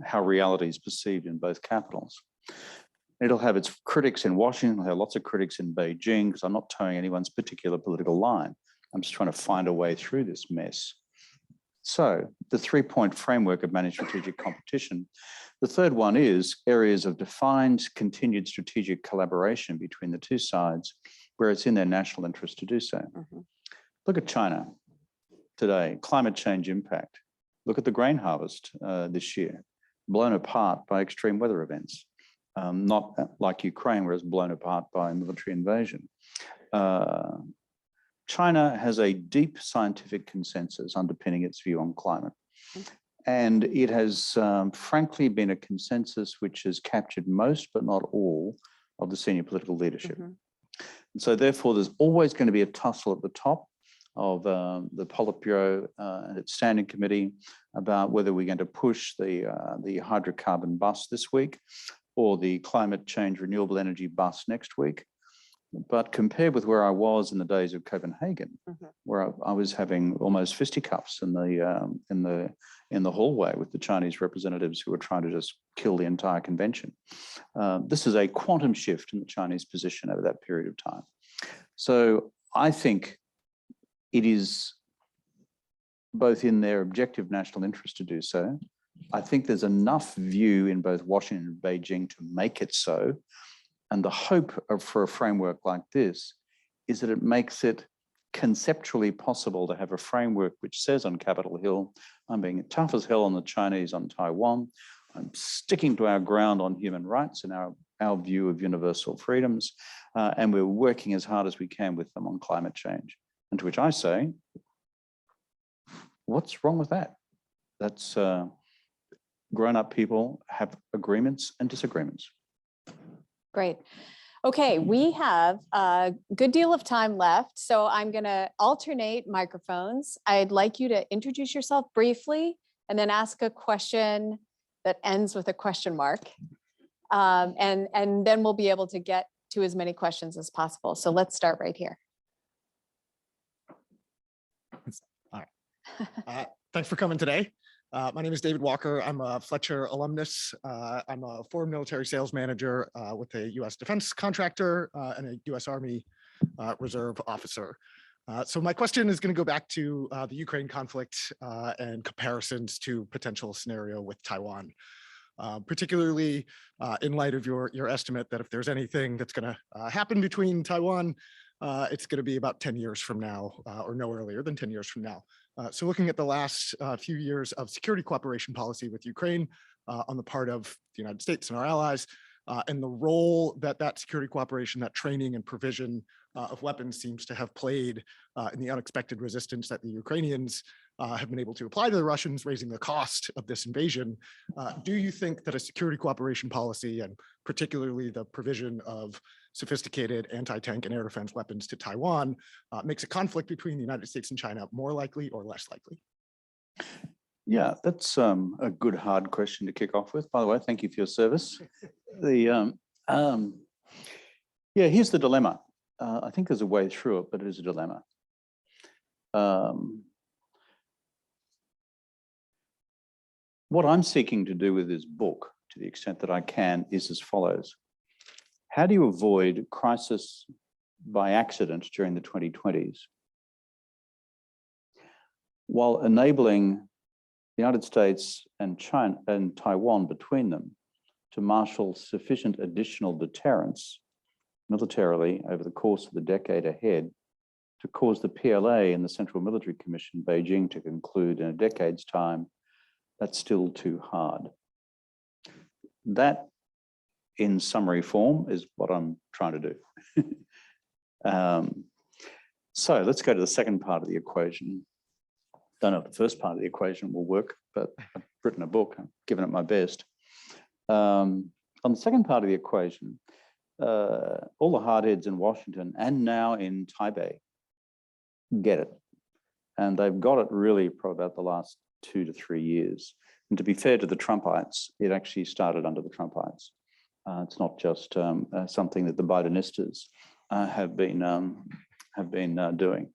how reality is perceived in both capitals. It'll have its critics in Washington, it'll have lots of critics in Beijing, because I'm not towing anyone's particular political line. I'm just trying to find a way through this mess. So the 3-point framework of managed strategic competition. The third one is areas of defined continued strategic collaboration between the two sides where it's in their national interest to do so. Mhm. Look at China today, climate change impact. Look at the grain harvest this year, blown apart by extreme weather events. Not like Ukraine, where it's blown apart by military invasion. China has a deep scientific consensus underpinning its view on climate. And it has frankly been a consensus which has captured most, but not all, of the senior political leadership. Mhm. And so therefore, there's always going to be a tussle at the top of the Politburo and its standing committee about whether we're going to push the hydrocarbon bus this week or the climate change renewable energy bus next week. But compared with where I was in the days of Copenhagen, where I was having almost fisticuffs in the hallway with the Chinese representatives who were trying to just kill the entire convention, this is a quantum shift in the Chinese position over that period of time. So I think it is both in their objective national interest to do so. I think there's enough view in both Washington and Beijing to make it so. And the hope for a framework like this is that it makes it conceptually possible to have a framework which says on Capitol Hill, I'm being tough as hell on the Chinese on Taiwan. I'm sticking to our ground on human rights and our view of universal freedoms. And we're working as hard as we can with them on climate change. And to which I say, what's wrong with that? That's grown-up people have agreements and disagreements. Great. Okay, we have a good deal of time left, so I'm going to alternate microphones. I'd like you to introduce yourself briefly and then ask a question that ends with a question mark. And then we'll be able to get to as many questions as possible. So let's start right here. All right. Thanks for coming today. My name is David Walker. I'm a Fletcher alumnus. I'm a foreign military sales manager with a U.S. defense contractor and a U.S. Army Reserve officer. So my question is going to go back to the Ukraine conflict and comparisons to potential scenario with Taiwan, particularly in light of your estimate that if there's anything that's going to happen between Taiwan, it's going to be about 10 years from now, or no earlier than 10 years from now. So looking at the last few years of security cooperation policy with Ukraine on the part of the United States and our allies, and the role that security cooperation, that training and provision of weapons seems to have played in the unexpected resistance that the Ukrainians have been able to apply to the Russians, raising the cost of this invasion. Do you think that a security cooperation policy, and particularly the provision of sophisticated anti-tank and air defense weapons to Taiwan, makes a conflict between the United States and China more likely or less likely? Yeah, that's a good hard question to kick off with. By the way, thank you for your service. Yeah, here's the dilemma. I think there's a way through it, but it is a dilemma. What I'm seeking to do with this book, to the extent that I can, is as follows. How do you avoid crisis by accident during the 2020s while enabling the United States and China and Taiwan between them to marshal sufficient additional deterrence militarily over the course of the decade ahead to cause the PLA and the Central Military Commission, Beijing, to conclude in a decade's time? That's still too hard. That, in summary form, is what I'm trying to do. So let's go to the second part of the equation. Don't know if the first part of the equation will work, but I've written a book, I've given it my best. On the second part of the equation, all the hardheads in Washington and now in Taipei get it. And they've got it really for about the last 2 to 3 years. And to be fair to the Trumpites, it actually started under the Trumpites. It's not just something that the Bidenistas have been doing.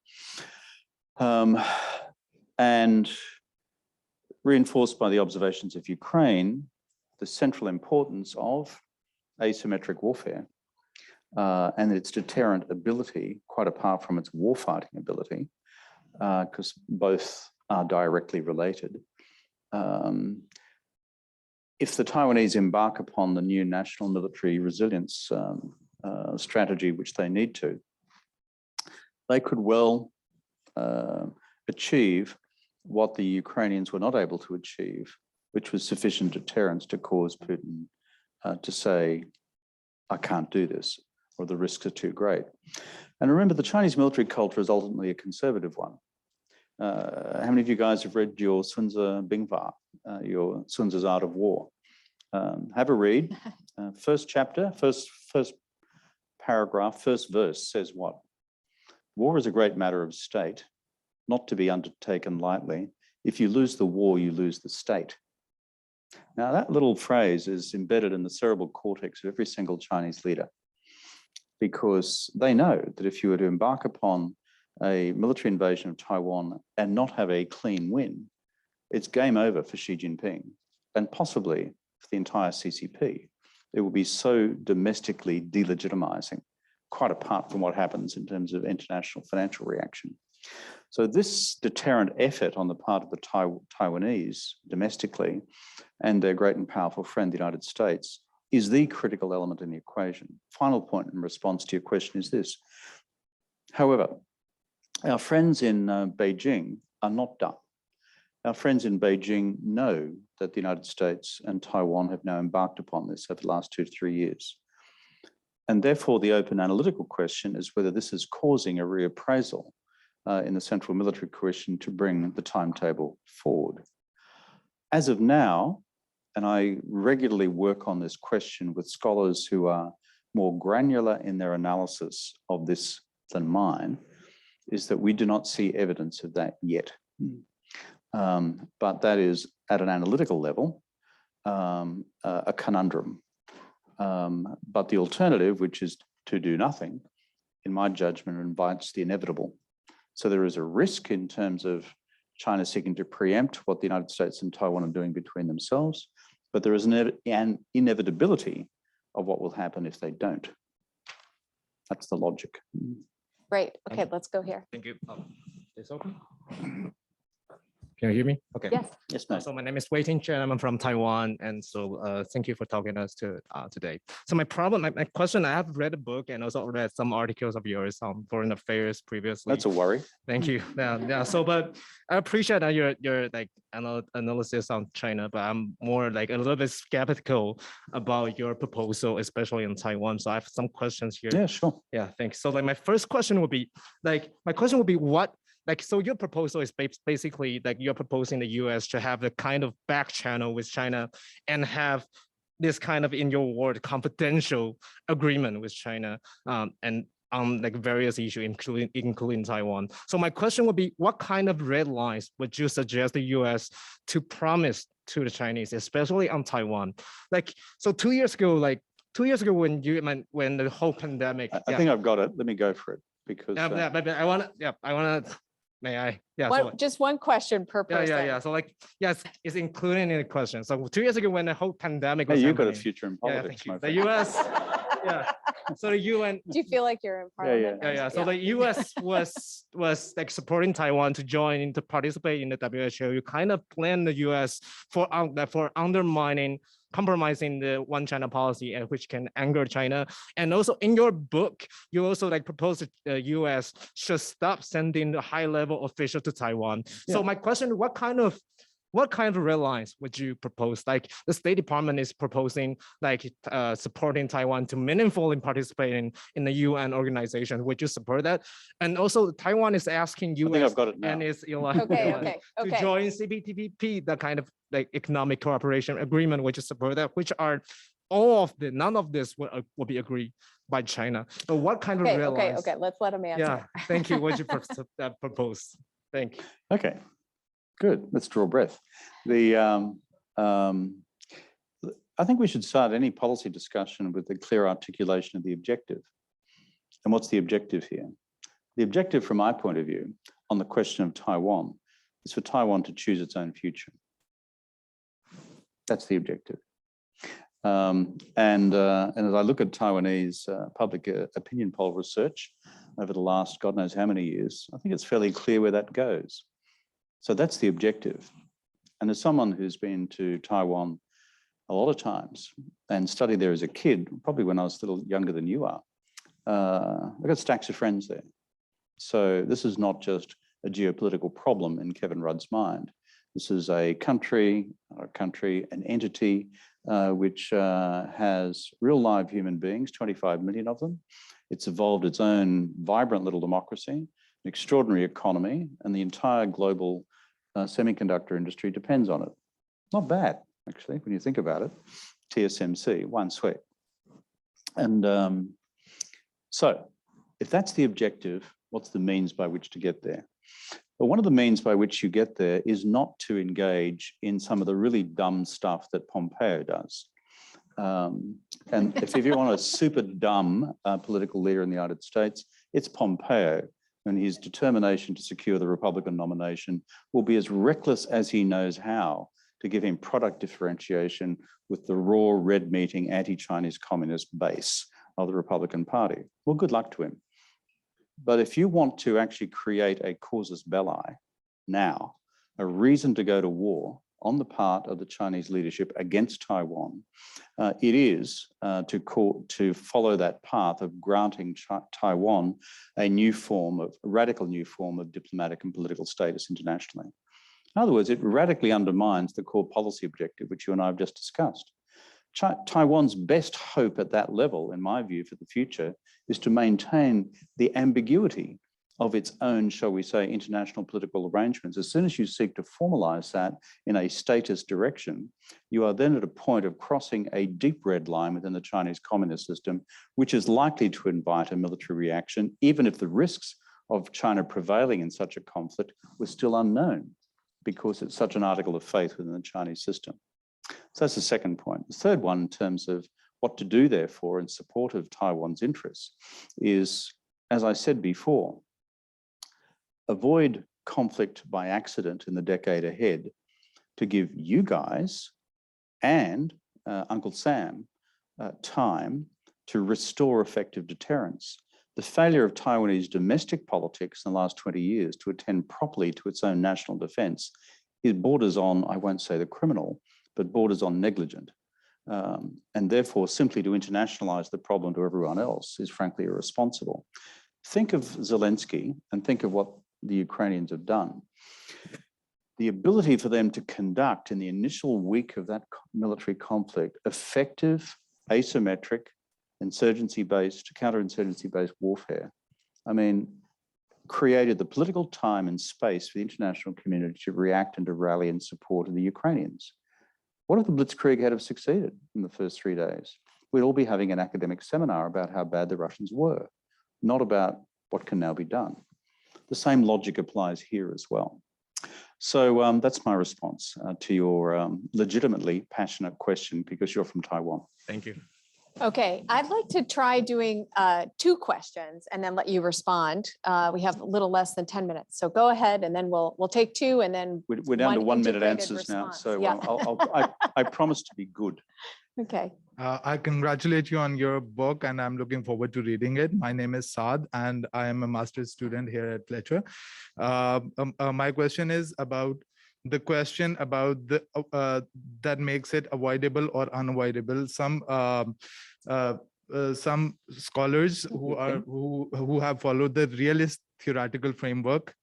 And reinforced by the observations of Ukraine, the central importance of asymmetric warfare and its deterrent ability, quite apart from its warfighting ability, because both are directly related. If the Taiwanese embark upon the new national military resilience strategy, which they need to, they could well achieve what the Ukrainians were not able to achieve, which was sufficient deterrence to cause Putin to say, I can't do this, or the risks are too great. And remember, the Chinese military culture is ultimately a conservative one. How many of you guys have read your Sun Tzu Bingfa, your Sun Tzu's Art of War? Have a read. First chapter, first paragraph, first verse says what? War is a great matter of state, not to be undertaken lightly. If you lose the war, you lose the state. Now, that little phrase is embedded in the cerebral cortex of every single Chinese leader, because they know that if you were to embark upon a military invasion of Taiwan and not have a clean win, it's game over for Xi Jinping and possibly for the entire CCP. It will be so domestically delegitimizing, quite apart from what happens in terms of international financial reaction. So this deterrent effort on the part of the Taiwanese domestically and their great and powerful friend, the United States, is the critical element in the equation. Final point in response to your question is this. However, our friends in Beijing are not dumb. Our friends in Beijing know that the United States and Taiwan have now embarked upon this over the last 2 to 3 years. And therefore, the open analytical question is whether this is causing a reappraisal in the central military question to bring the timetable forward. As of now, and I regularly work on this question with scholars who are more granular in their analysis of this than mine, is that we do not see evidence of that yet. But that is, at an analytical level, a conundrum. But the alternative, which is to do nothing, in my judgment, invites the inevitable. So there is a risk in terms of China seeking to preempt what the United States and Taiwan are doing between themselves, but there is an inevitability of what will happen if they don't. That's the logic. Great. Okay, let's go here. Thank you. It's open. Can you hear me? Okay. Yes. Yes, ma'am. So my name is Wei Ting Chen. I'm from Taiwan, and so thank you for talking to us today. So my question, I have read a book and also read some articles of yours on foreign affairs previously. That's a worry. Thank you. Yeah. So, but I appreciate that your like analysis on China, but I'm more like a little bit skeptical about your proposal, especially in Taiwan. So I have some questions here. Yeah, sure. Yeah, thanks. So like my first question would be what, like, so your proposal is basically like you're proposing the US to have the kind of back channel with China and have this kind of, in your word, confidential agreement with China and on like various issues, including Taiwan. So my question would be, what kind of red lines would you suggest the US to promise to the Chinese, especially on Taiwan? Like, so 2 years ago, when the whole pandemic. I think I've got it. Let me go for it because. But I want to, may I? Yeah. Just one question per person. Yeah. So like, yes, it's including in the question. So 2 years ago, when the whole pandemic was Hey, you've got a happening, future in politics, my the friend. US, yeah. So the UN. Do you feel like you're in parliament? Yeah. So the US was like supporting Taiwan to participate in the WHO. You kind of blame the US for compromising the one China policy, which can anger China. And also in your book, you also like propose the US should stop sending the high-level official to Taiwan. Yeah. So my question, what kind of red lines would you propose? Like the State Department is proposing like supporting Taiwan to meaningfully participating in the UN organization. Would you support that? And also Taiwan is asking US, I think I've got it now. And it's Okay. to join CPTPP, that kind of like economic cooperation agreement, which is support that, which are none of this will be agreed by China. So what kind of Okay, realize? okay, let's let him answer. Yeah, thank you. What you propose? Thank you. Okay, good. Let's draw a breath. I think we should start any policy discussion with a clear articulation of the objective. And what's the objective here? The objective, from my point of view, on the question of Taiwan, is for Taiwan to choose its own future. That's the objective. And as I look at Taiwanese public opinion poll research over the last God knows how many years, I think it's fairly clear where that goes. So that's the objective. And as someone who's been to Taiwan a lot of times and studied there as a kid, probably when I was a little younger than you are, I've got stacks of friends there. So this is not just a geopolitical problem in Kevin Rudd's mind. This is a country, an entity which has real live human beings, 25 million of them. It's evolved its own vibrant little democracy, an extraordinary economy, and the entire global semiconductor industry depends on it. Not bad, actually, when you think about it. TSMC, one sweat. And so if that's the objective, what's the means by which to get there? But one of the means by which you get there is not to engage in some of the really dumb stuff that Pompeo does. And if you want a super dumb political leader in the United States, it's Pompeo, and his determination to secure the Republican nomination will be as reckless as he knows how to give him product differentiation with the raw, red-meating, anti-Chinese communist base of the Republican Party. Well, good luck to him. But if you want to actually create a casus belli now, a reason to go to war on the part of the Chinese leadership against Taiwan, it is to follow that path of granting Taiwan a radical new form of diplomatic and political status internationally. In other words, it radically undermines the core policy objective, which you and I have just discussed. Taiwan's best hope at that level, in my view, for the future, is to maintain the ambiguity of its own, shall we say, international political arrangements. As soon as you seek to formalize that in a statist direction, you are then at a point of crossing a deep red line within the Chinese communist system, which is likely to invite a military reaction, even if the risks of China prevailing in such a conflict were still unknown, because it's such an article of faith within the Chinese system. So that's the second point. The third one, in terms of what to do, therefore, in support of Taiwan's interests, is, as I said before, avoid conflict by accident in the decade ahead to give you guys and Uncle Sam time to restore effective deterrence. The failure of Taiwanese domestic politics in the last 20 years to attend properly to its own national defense, it borders on, I won't say the criminal, but borders on negligent. And therefore, simply to internationalize the problem to everyone else is frankly irresponsible. Think of Zelensky and think of what the Ukrainians have done. The ability for them to conduct in the initial week of that military conflict effective, asymmetric, insurgency-based, counterinsurgency-based warfare, I mean, created the political time and space for the international community to react and to rally in support of the Ukrainians. What if the Blitzkrieg had have succeeded in the first 3 days? We'd all be having an academic seminar about how bad the Russians were, not about what can now be done. The same logic applies here as well. So that's my response to your legitimately passionate question, because you're from Taiwan. Thank you. Okay, I'd like to try doing 2 questions and then let you respond. We have a little less than 10 minutes, so go ahead and then we'll take 2 and then We're down to 1 minute integrated answers now, response. so Yeah. I promise to be good. Okay. I congratulate you on your book and I'm looking forward to reading it. My name is Saad and I am a master's student here at Fletcher. My question is about the question about the that makes it avoidable or unavoidable. Some scholars who have followed the realist theoretical framework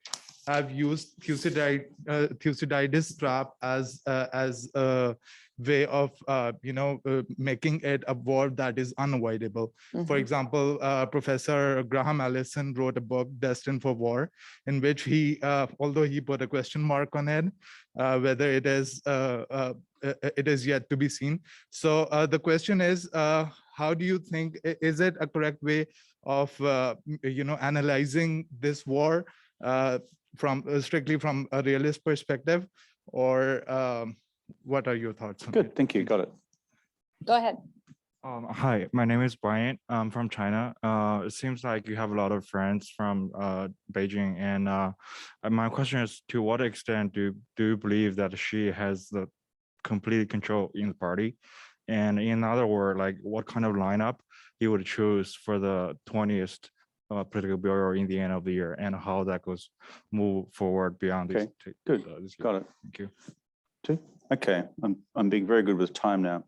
have used Thucydides trap as a way of making it a war that is unavoidable. For example, Professor Graham Allison wrote a book, Destined for War, in which he, although he put a question mark on it, whether it is yet to be seen. So the question is, how do you think, is it a correct way of analyzing this war from strictly from a realist perspective, or what are your thoughts on Good, it? thank you, got it. Go ahead. Hi, my name is Bryant. I'm from China. It seems like you have a lot of friends from Beijing, and my question is, to what extent do you believe that she has the complete control in the party? And in other words, like what kind of lineup he would choose for the 20th political bureau in the end of the year, and how that goes move forward beyond Okay, this. good, This year. got it. Thank you. Two? Okay, I'm being very good with time now.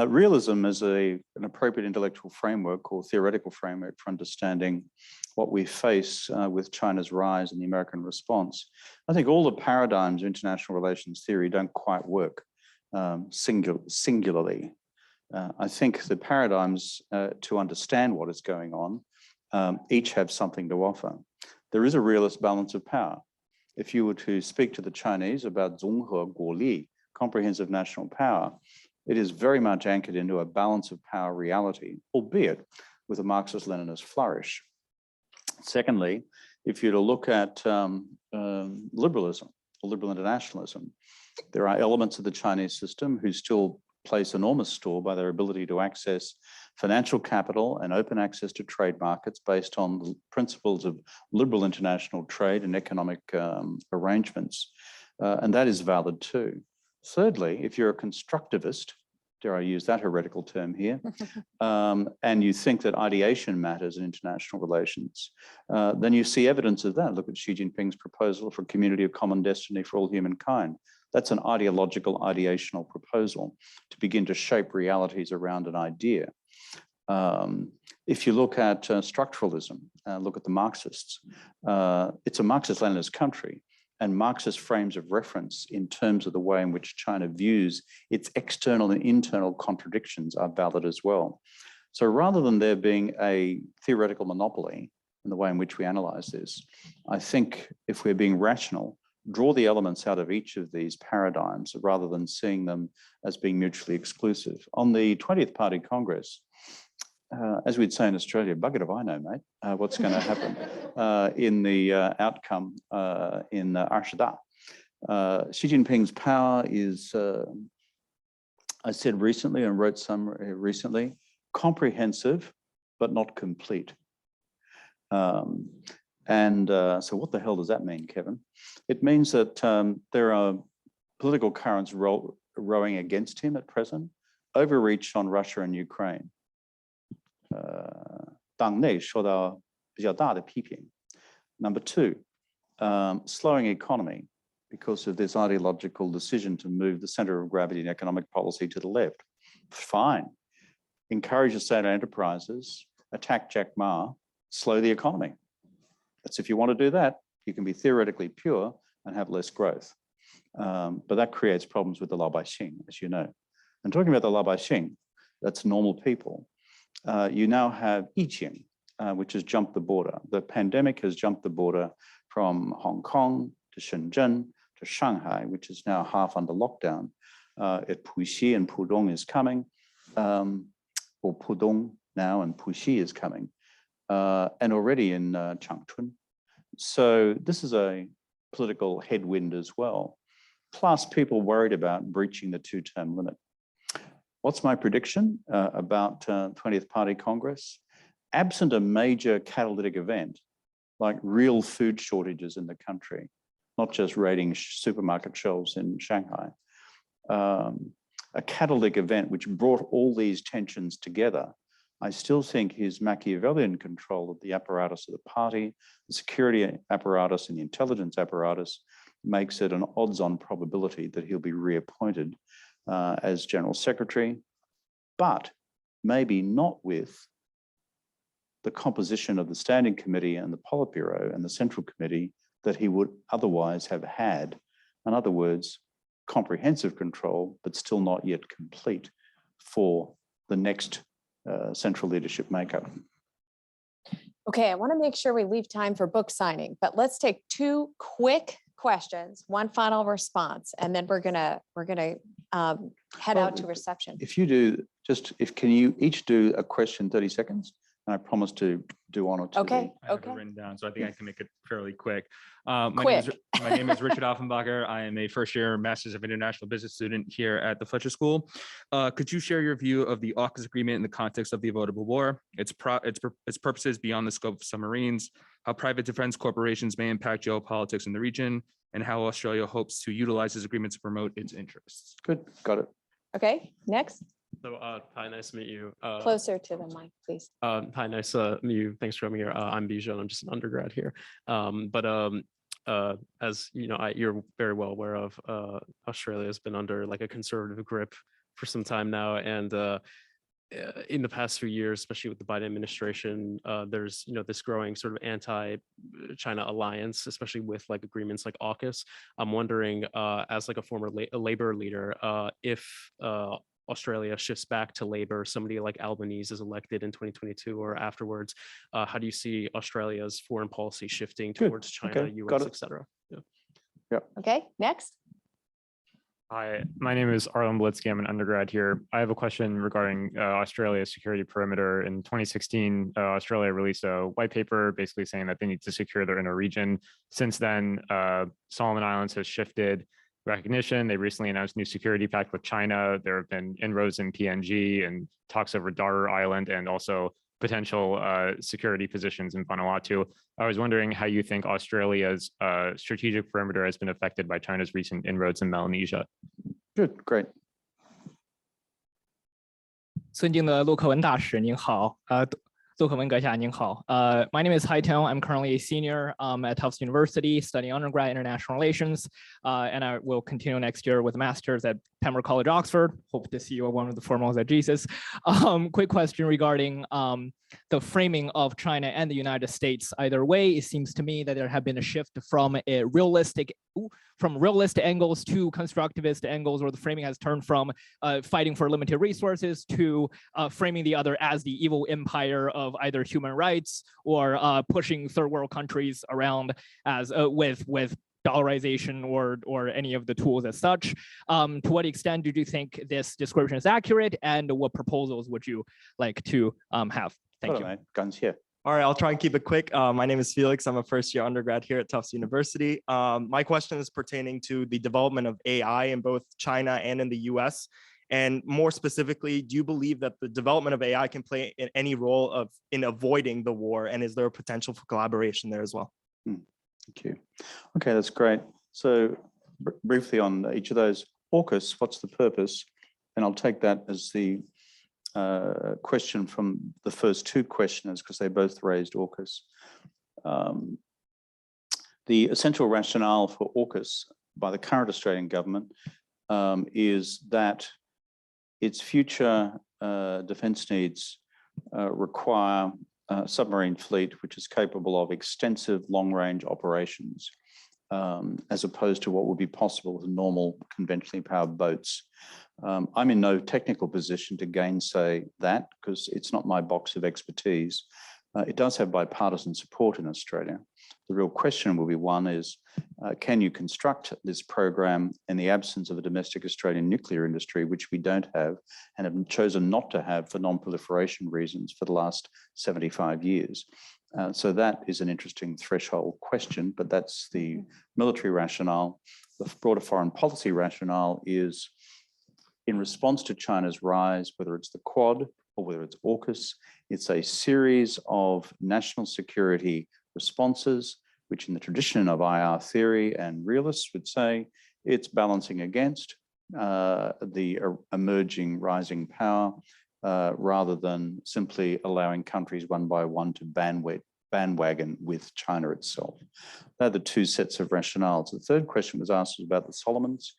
Realism is an appropriate intellectual framework or theoretical framework for understanding what we face with China's rise and the American response. I think all the paradigms of international relations theory don't quite work singularly. I think the paradigms to understand what is going on each have something to offer. There is a realist balance of power. If you were to speak to the Chinese about 综合国力, comprehensive national power, it is very much anchored into a balance of power reality, albeit with a Marxist-Leninist flourish. Secondly, if you were to look at liberalism or liberal internationalism, there are elements of the Chinese system who still place enormous store by their ability to access financial capital and open access to trade markets based on the principles of liberal international trade and economic arrangements. And that is valid too. Thirdly, if you're a constructivist, dare I use that heretical term here, and you think that ideation matters in international relations, then you see evidence of that. Look at Xi Jinping's proposal for a community of common destiny for all humankind. That's an ideological, ideational proposal to begin to shape realities around an idea. If you look at structuralism, look at the Marxists, it's a Marxist-Leninist country, and Marxist frames of reference in terms of the way in which China views its external and internal contradictions are valid as well. So rather than there being a theoretical monopoly in the way in which we analyze this, I think if we're being rational, draw the elements out of each of these paradigms rather than seeing them as being mutually exclusive. On the 20th Party Congress, as we'd say in Australia, bugger if I know, mate, what's going to happen in the outcome in Ashida. Xi Jinping's power is, I said recently and wrote some recently, comprehensive, but not complete. So what the hell does that mean, Kevin? It means that there are political currents rowing against him at present, overreach on Russia and Ukraine. 党内受到比较大的批评. Number two, slowing economy because of this ideological decision to move the center of gravity in economic policy to the left. Fine. Encourage the state enterprises, attack Jack Ma, slow the economy. That's if you want to do that, you can be theoretically pure and have less growth. But that creates problems with the Laobaixing, as you know. And talking about the Laobaixing, that's normal people. You now have Yiqing, which has jumped the border. The pandemic has jumped the border from Hong Kong to Shenzhen to Shanghai, which is now half under lockdown. At Puxi and Pudong is coming, or Pudong now and Puxi is coming, and already in Changchun. So this is a political headwind as well, plus people worried about breaching the two-term limit. What's my prediction about 20th Party Congress? Absent a major catalytic event, like real food shortages in the country, not just raiding supermarket shelves in Shanghai, a catalytic event which brought all these tensions together, I still think his Machiavellian control of the apparatus of the party, the security apparatus and the intelligence apparatus makes it an odds-on probability that he'll be reappointed as General Secretary, but maybe not with the composition of the Standing Committee and the Politburo and the Central Committee that he would otherwise have had. In other words, comprehensive control, but still not yet complete for the next central leadership makeup. Okay, I want to make sure we leave time for book signing, but let's take 2 quick questions, 1 final response, and then we're gonna head out to reception. If you do, can you each do a question 30 seconds? And I promise to do honor to Okay, I have it okay. written down, so I think I can make it fairly quick. Quick. My name is Richard Offenbacher. I am a first-year Masters of International Business student here at the Fletcher School. Could you share your view of the AUKUS agreement in the context of the avoidable war, its purposes beyond the scope of submarines, how private defense corporations may impact geopolitics in the region, and how Australia hopes to utilize this agreement to promote its interests? Good, got it. Okay, next, So, hi, nice to meet you. closer to the mic, please. Hi, nice to meet you. Thanks for coming here. I'm Bijan. I'm just an undergrad here. As you know, you're very well aware of, Australia has been under like a conservative grip for some time now, and in the past few years, especially with the Biden administration, there's this growing sort of anti-China alliance, especially with like agreements like AUKUS. I'm wondering, as like a former labor leader, if Australia shifts back to labor, somebody like Albanese is elected in 2022 or afterwards, how do you see Australia's foreign policy shifting towards China, Okay, got US, it. et cetera? Okay, next. Hi, my name is Arlen Blitzky. I'm an undergrad here. I have a question regarding Australia's security perimeter. In 2016, Australia released a white paper basically saying that they need to secure their inner region. Since then, Solomon Islands has shifted recognition. They recently announced a new security pact with China. There have been inroads in PNG and talks over Daru Island and also potential security positions in Vanuatu. I was wondering how you think Australia's strategic perimeter has been affected by China's recent inroads in Melanesia. Good, great. 尊敬的陆克文大使，您好，陆克文阁下，您好。My name is Hai Tong. I'm currently a senior at Tufts University studying undergrad international relations, and I will continue next year with a master's at Pembroke College, Oxford. Hope to see you at one of the foremost at Jesus. Quick question regarding the framing of China and the United States. Either way, it seems to me that there have been a shift from realist angles to constructivist angles, where the framing has turned from fighting for limited resources to framing the other as the evil empire of either human rights or pushing third world countries around as with dollarization or any of the tools as such. To what extent do you think this description is accurate, and what proposals would you like to have? Thank you. Mate. Guns here. All right, I'll try and keep it quick. My name is Felix. I'm a first-year undergrad here at Tufts University. My question is pertaining to the development of AI in both China and in the US. And more specifically, do you believe that the development of AI can play any role in avoiding the war? And is there a potential for collaboration there as well? Thank you. Okay, that's great. So briefly on each of those, AUKUS, what's the purpose? And I'll take that as the question from the first 2 questioners, because they both raised AUKUS. The essential rationale for AUKUS by the current Australian government is that its future defence needs require a submarine fleet which is capable of extensive long-range operations, as opposed to what would be possible with normal conventionally powered boats. I'm in no technical position to gainsay that, because it's not my box of expertise. It does have bipartisan support in Australia. The real question will be one is, can you construct this program in the absence of a domestic Australian nuclear industry, which we don't have and have chosen not to have for non-proliferation reasons for the last 75 years. So that is an interesting threshold question, but that's the military rationale. The broader foreign policy rationale is, in response to China's rise, whether it's the Quad or whether it's AUKUS, it's a series of national security responses, which in the tradition of IR theory and realists would say it's balancing against the emerging rising power, rather than simply allowing countries one by one to bandwagon with China itself. They're the 2 sets of rationales. The third question was asked about the Solomons.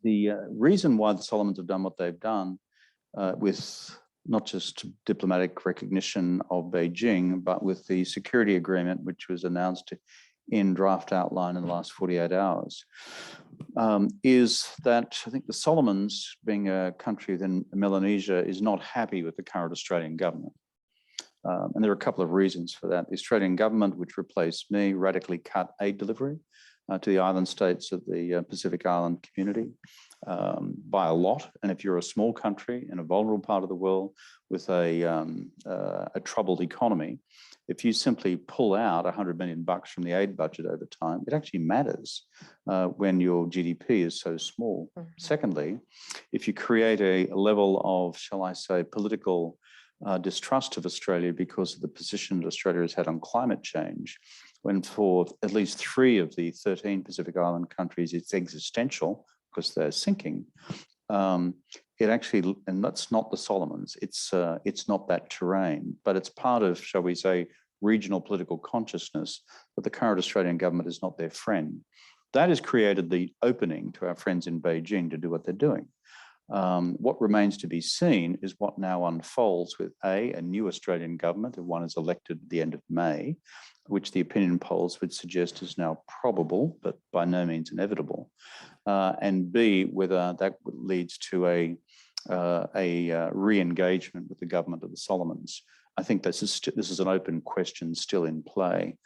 The reason why the Solomons have done what they've done with not just diplomatic recognition of Beijing, but with the security agreement, which was announced in draft outline in the last 48 hours, is that I think the Solomons, being a country within Melanesia, is not happy with the current Australian government. And there are a couple of reasons for that. The Australian government, which replaced me, radically cut aid delivery to the island states of the Pacific Island community by a lot. And if you're a small country in a vulnerable part of the world with a troubled economy, if you simply pull out $100 million from the aid budget over time, it actually matters when your GDP is so small. Mm-hmm. Secondly, if you create a level of, shall I say, political distrust of Australia because of the position that Australia has had on climate change, when for at least 3 of the 13 Pacific Island countries, it's existential because they're sinking. It actually, and that's not the Solomons, it's not that terrain, but it's part of, shall we say, regional political consciousness that the current Australian government is not their friend. That has created the opening to our friends in Beijing to do what they're doing. What remains to be seen is what now unfolds with a new Australian government, and one is elected at the end of May, which the opinion polls would suggest is now probable, but by no means inevitable. And B, whether that leads to a re-engagement with the government of the Solomons. I think this is an open question still in play.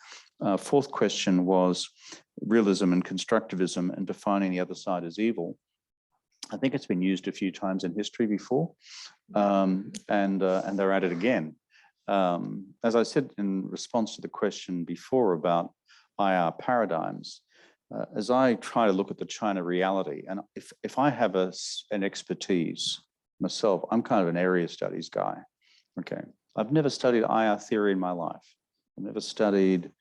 Fourth question was realism and constructivism and defining the other side as evil. I think it's been used a few times in history before, and they're at it again. As I said in response to the question before about IR paradigms, as I try to look at the China reality, and if I have an expertise myself, I'm kind of an area studies guy, okay? I've never studied IR theory in my life. I've never studied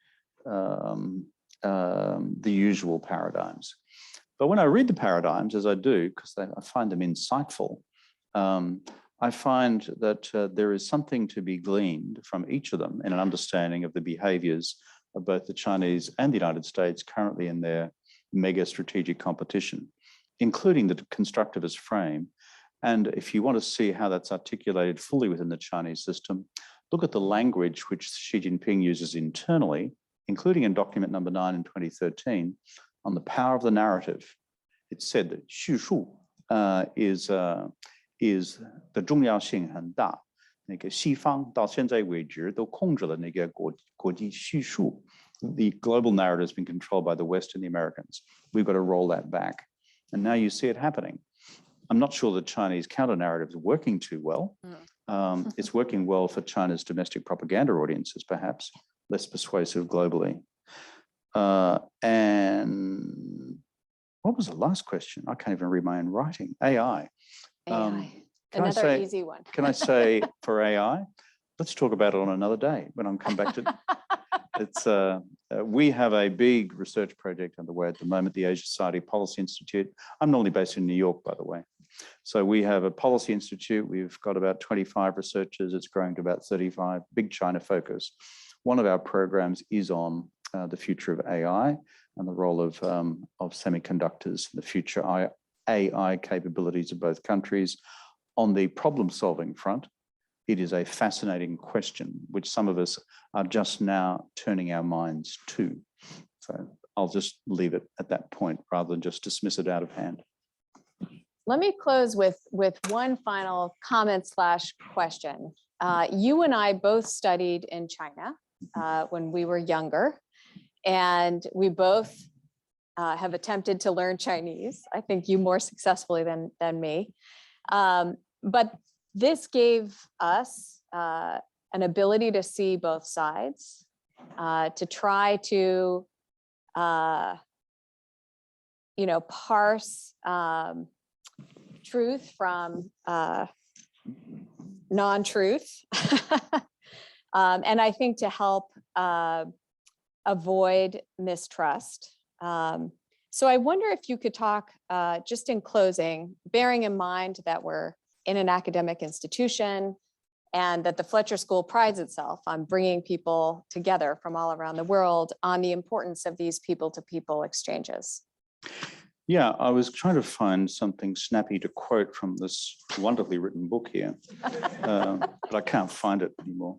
the usual paradigms. But when I read the paradigms, as I do, because I find them insightful, I find that there is something to be gleaned from each of them in an understanding of the behaviors of both the Chinese and the United States currently in their mega strategic competition, including the constructivist frame. And if you want to see how that's articulated fully within the Chinese system, look at the language which Xi Jinping uses internally, including in document number 9 in 2013, on the power of the narrative. It's said that 叙述 is 的重要性很大。那个西方到现在为止都控制了那个国际叙述。The global narrative has been controlled by the West and the Americans. We've got to roll that back. And now you see it happening. I'm not sure the Chinese counter-narrative is working too well. It's working well for China's domestic propaganda audiences, perhaps, less persuasive globally. And what was the last question? I can't even read my own writing. AI. Another easy one. Can I say for AI? Let's talk about it on another day when I'm come back to it's. We have a big research project underway at the moment, the Asia Society Policy Institute. I'm normally based in New York, by the way. So we have a policy institute. We've got about 25 researchers. It's growing to about 35, big China focus. One of our programs is on the future of AI and the role of semiconductors, the future AI capabilities of both countries. On the problem-solving front, it is a fascinating question, which some of us are just now turning our minds to. So I'll just leave it at that point rather than just dismiss it out of hand. Let me close with one final comment / question. You and I both studied in China when we were younger, and we both have attempted to learn Chinese. I think you more successfully than me. But this gave us an ability to see both sides, to try to, parse truth from non-truth. And I think to help avoid mistrust. So I wonder if you could talk just in closing, bearing in mind that we're in an academic institution and that the Fletcher School prides itself on bringing people together from all around the world, on the importance of these people-to-people exchanges. Yeah, I was trying to find something snappy to quote from this wonderfully written book here, but I can't find it anymore.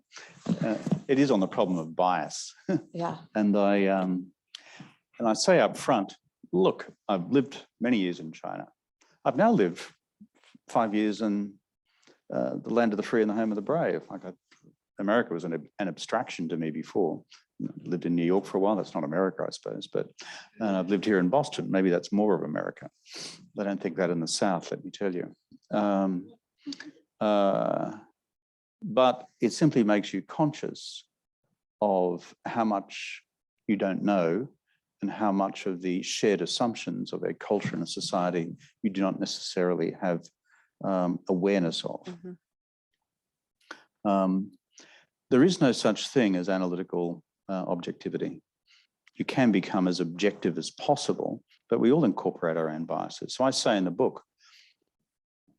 It is on the problem of bias. Yeah. And I say up front, look, I've lived many years in China. I've now lived 5 years in the land of the free and the home of the brave. America was an abstraction to me before. I lived in New York for a while. That's not America, I suppose, but I've lived here in Boston. Maybe that's more of America. I don't think that in the South, let me tell you. But it simply makes you conscious of how much you don't know and how much of the shared assumptions of a culture and a society you do not necessarily have awareness of. There is no such thing as analytical objectivity. You can become as objective as possible, but we all incorporate our own biases. So I say in the book,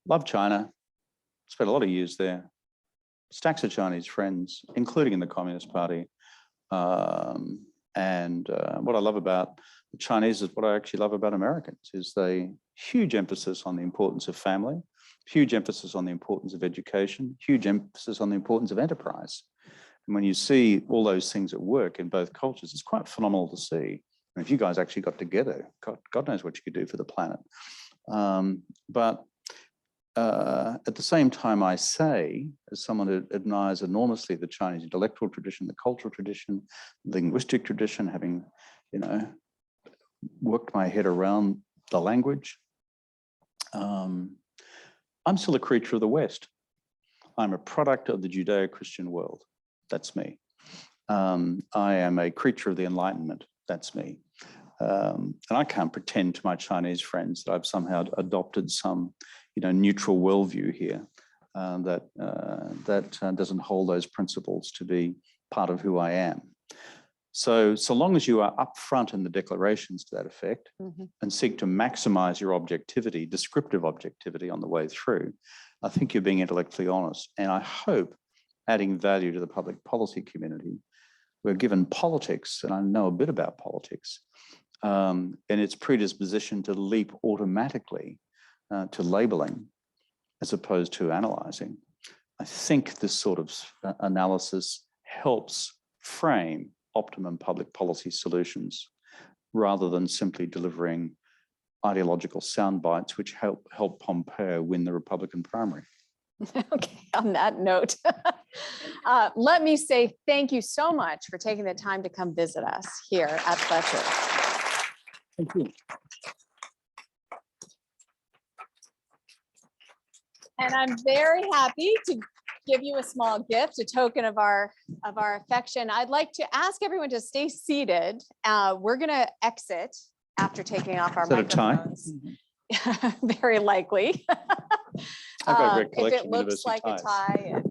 love China, spent a lot of years there, stacks of Chinese friends, including in the Communist Party. And what I love about the Chinese is what I actually love about Americans, is the huge emphasis on the importance of family, huge emphasis on the importance of education, huge emphasis on the importance of enterprise. And when you see all those things at work in both cultures, it's quite phenomenal to see. And if you guys actually got together, God knows what you could do for the planet. But at the same time, I say, as someone who admires enormously the Chinese intellectual tradition, the cultural tradition, linguistic tradition, having, worked my head around the language, I'm still a creature of the West. I'm a product of the Judeo-Christian world. That's me. I am a creature of the Enlightenment. That's me. And I can't pretend to my Chinese friends that I've somehow adopted some, neutral worldview here that doesn't hold those principles to be part of who I am. So long as you are upfront in the declarations to that effect and seek to maximize your objectivity, descriptive objectivity on the way through, I think you're being intellectually honest. And I hope adding value to the public policy community. We're given politics, and I know a bit about politics, and its predisposition to leap automatically to labeling as opposed to analyzing. I think this sort of analysis helps frame optimum public policy solutions rather than simply delivering ideological sound bites which help Pompeo win the Republican primary. Okay, on that note, let me say thank you so much for taking the time to come visit us here at Fletcher. Thank you. And I'm very happy to give you a small gift, a token of our affection. I'd like to ask everyone to stay seated. We're going to exit after taking off our microphones. Very likely. If it looks like a tie.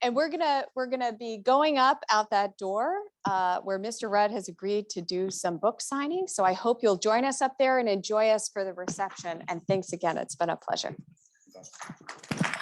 And we're gonna be going up out that door where Mr. Rudd has agreed to do some book signing. So I hope you'll join us up there and enjoy us for the reception. And thanks again. It's been a pleasure.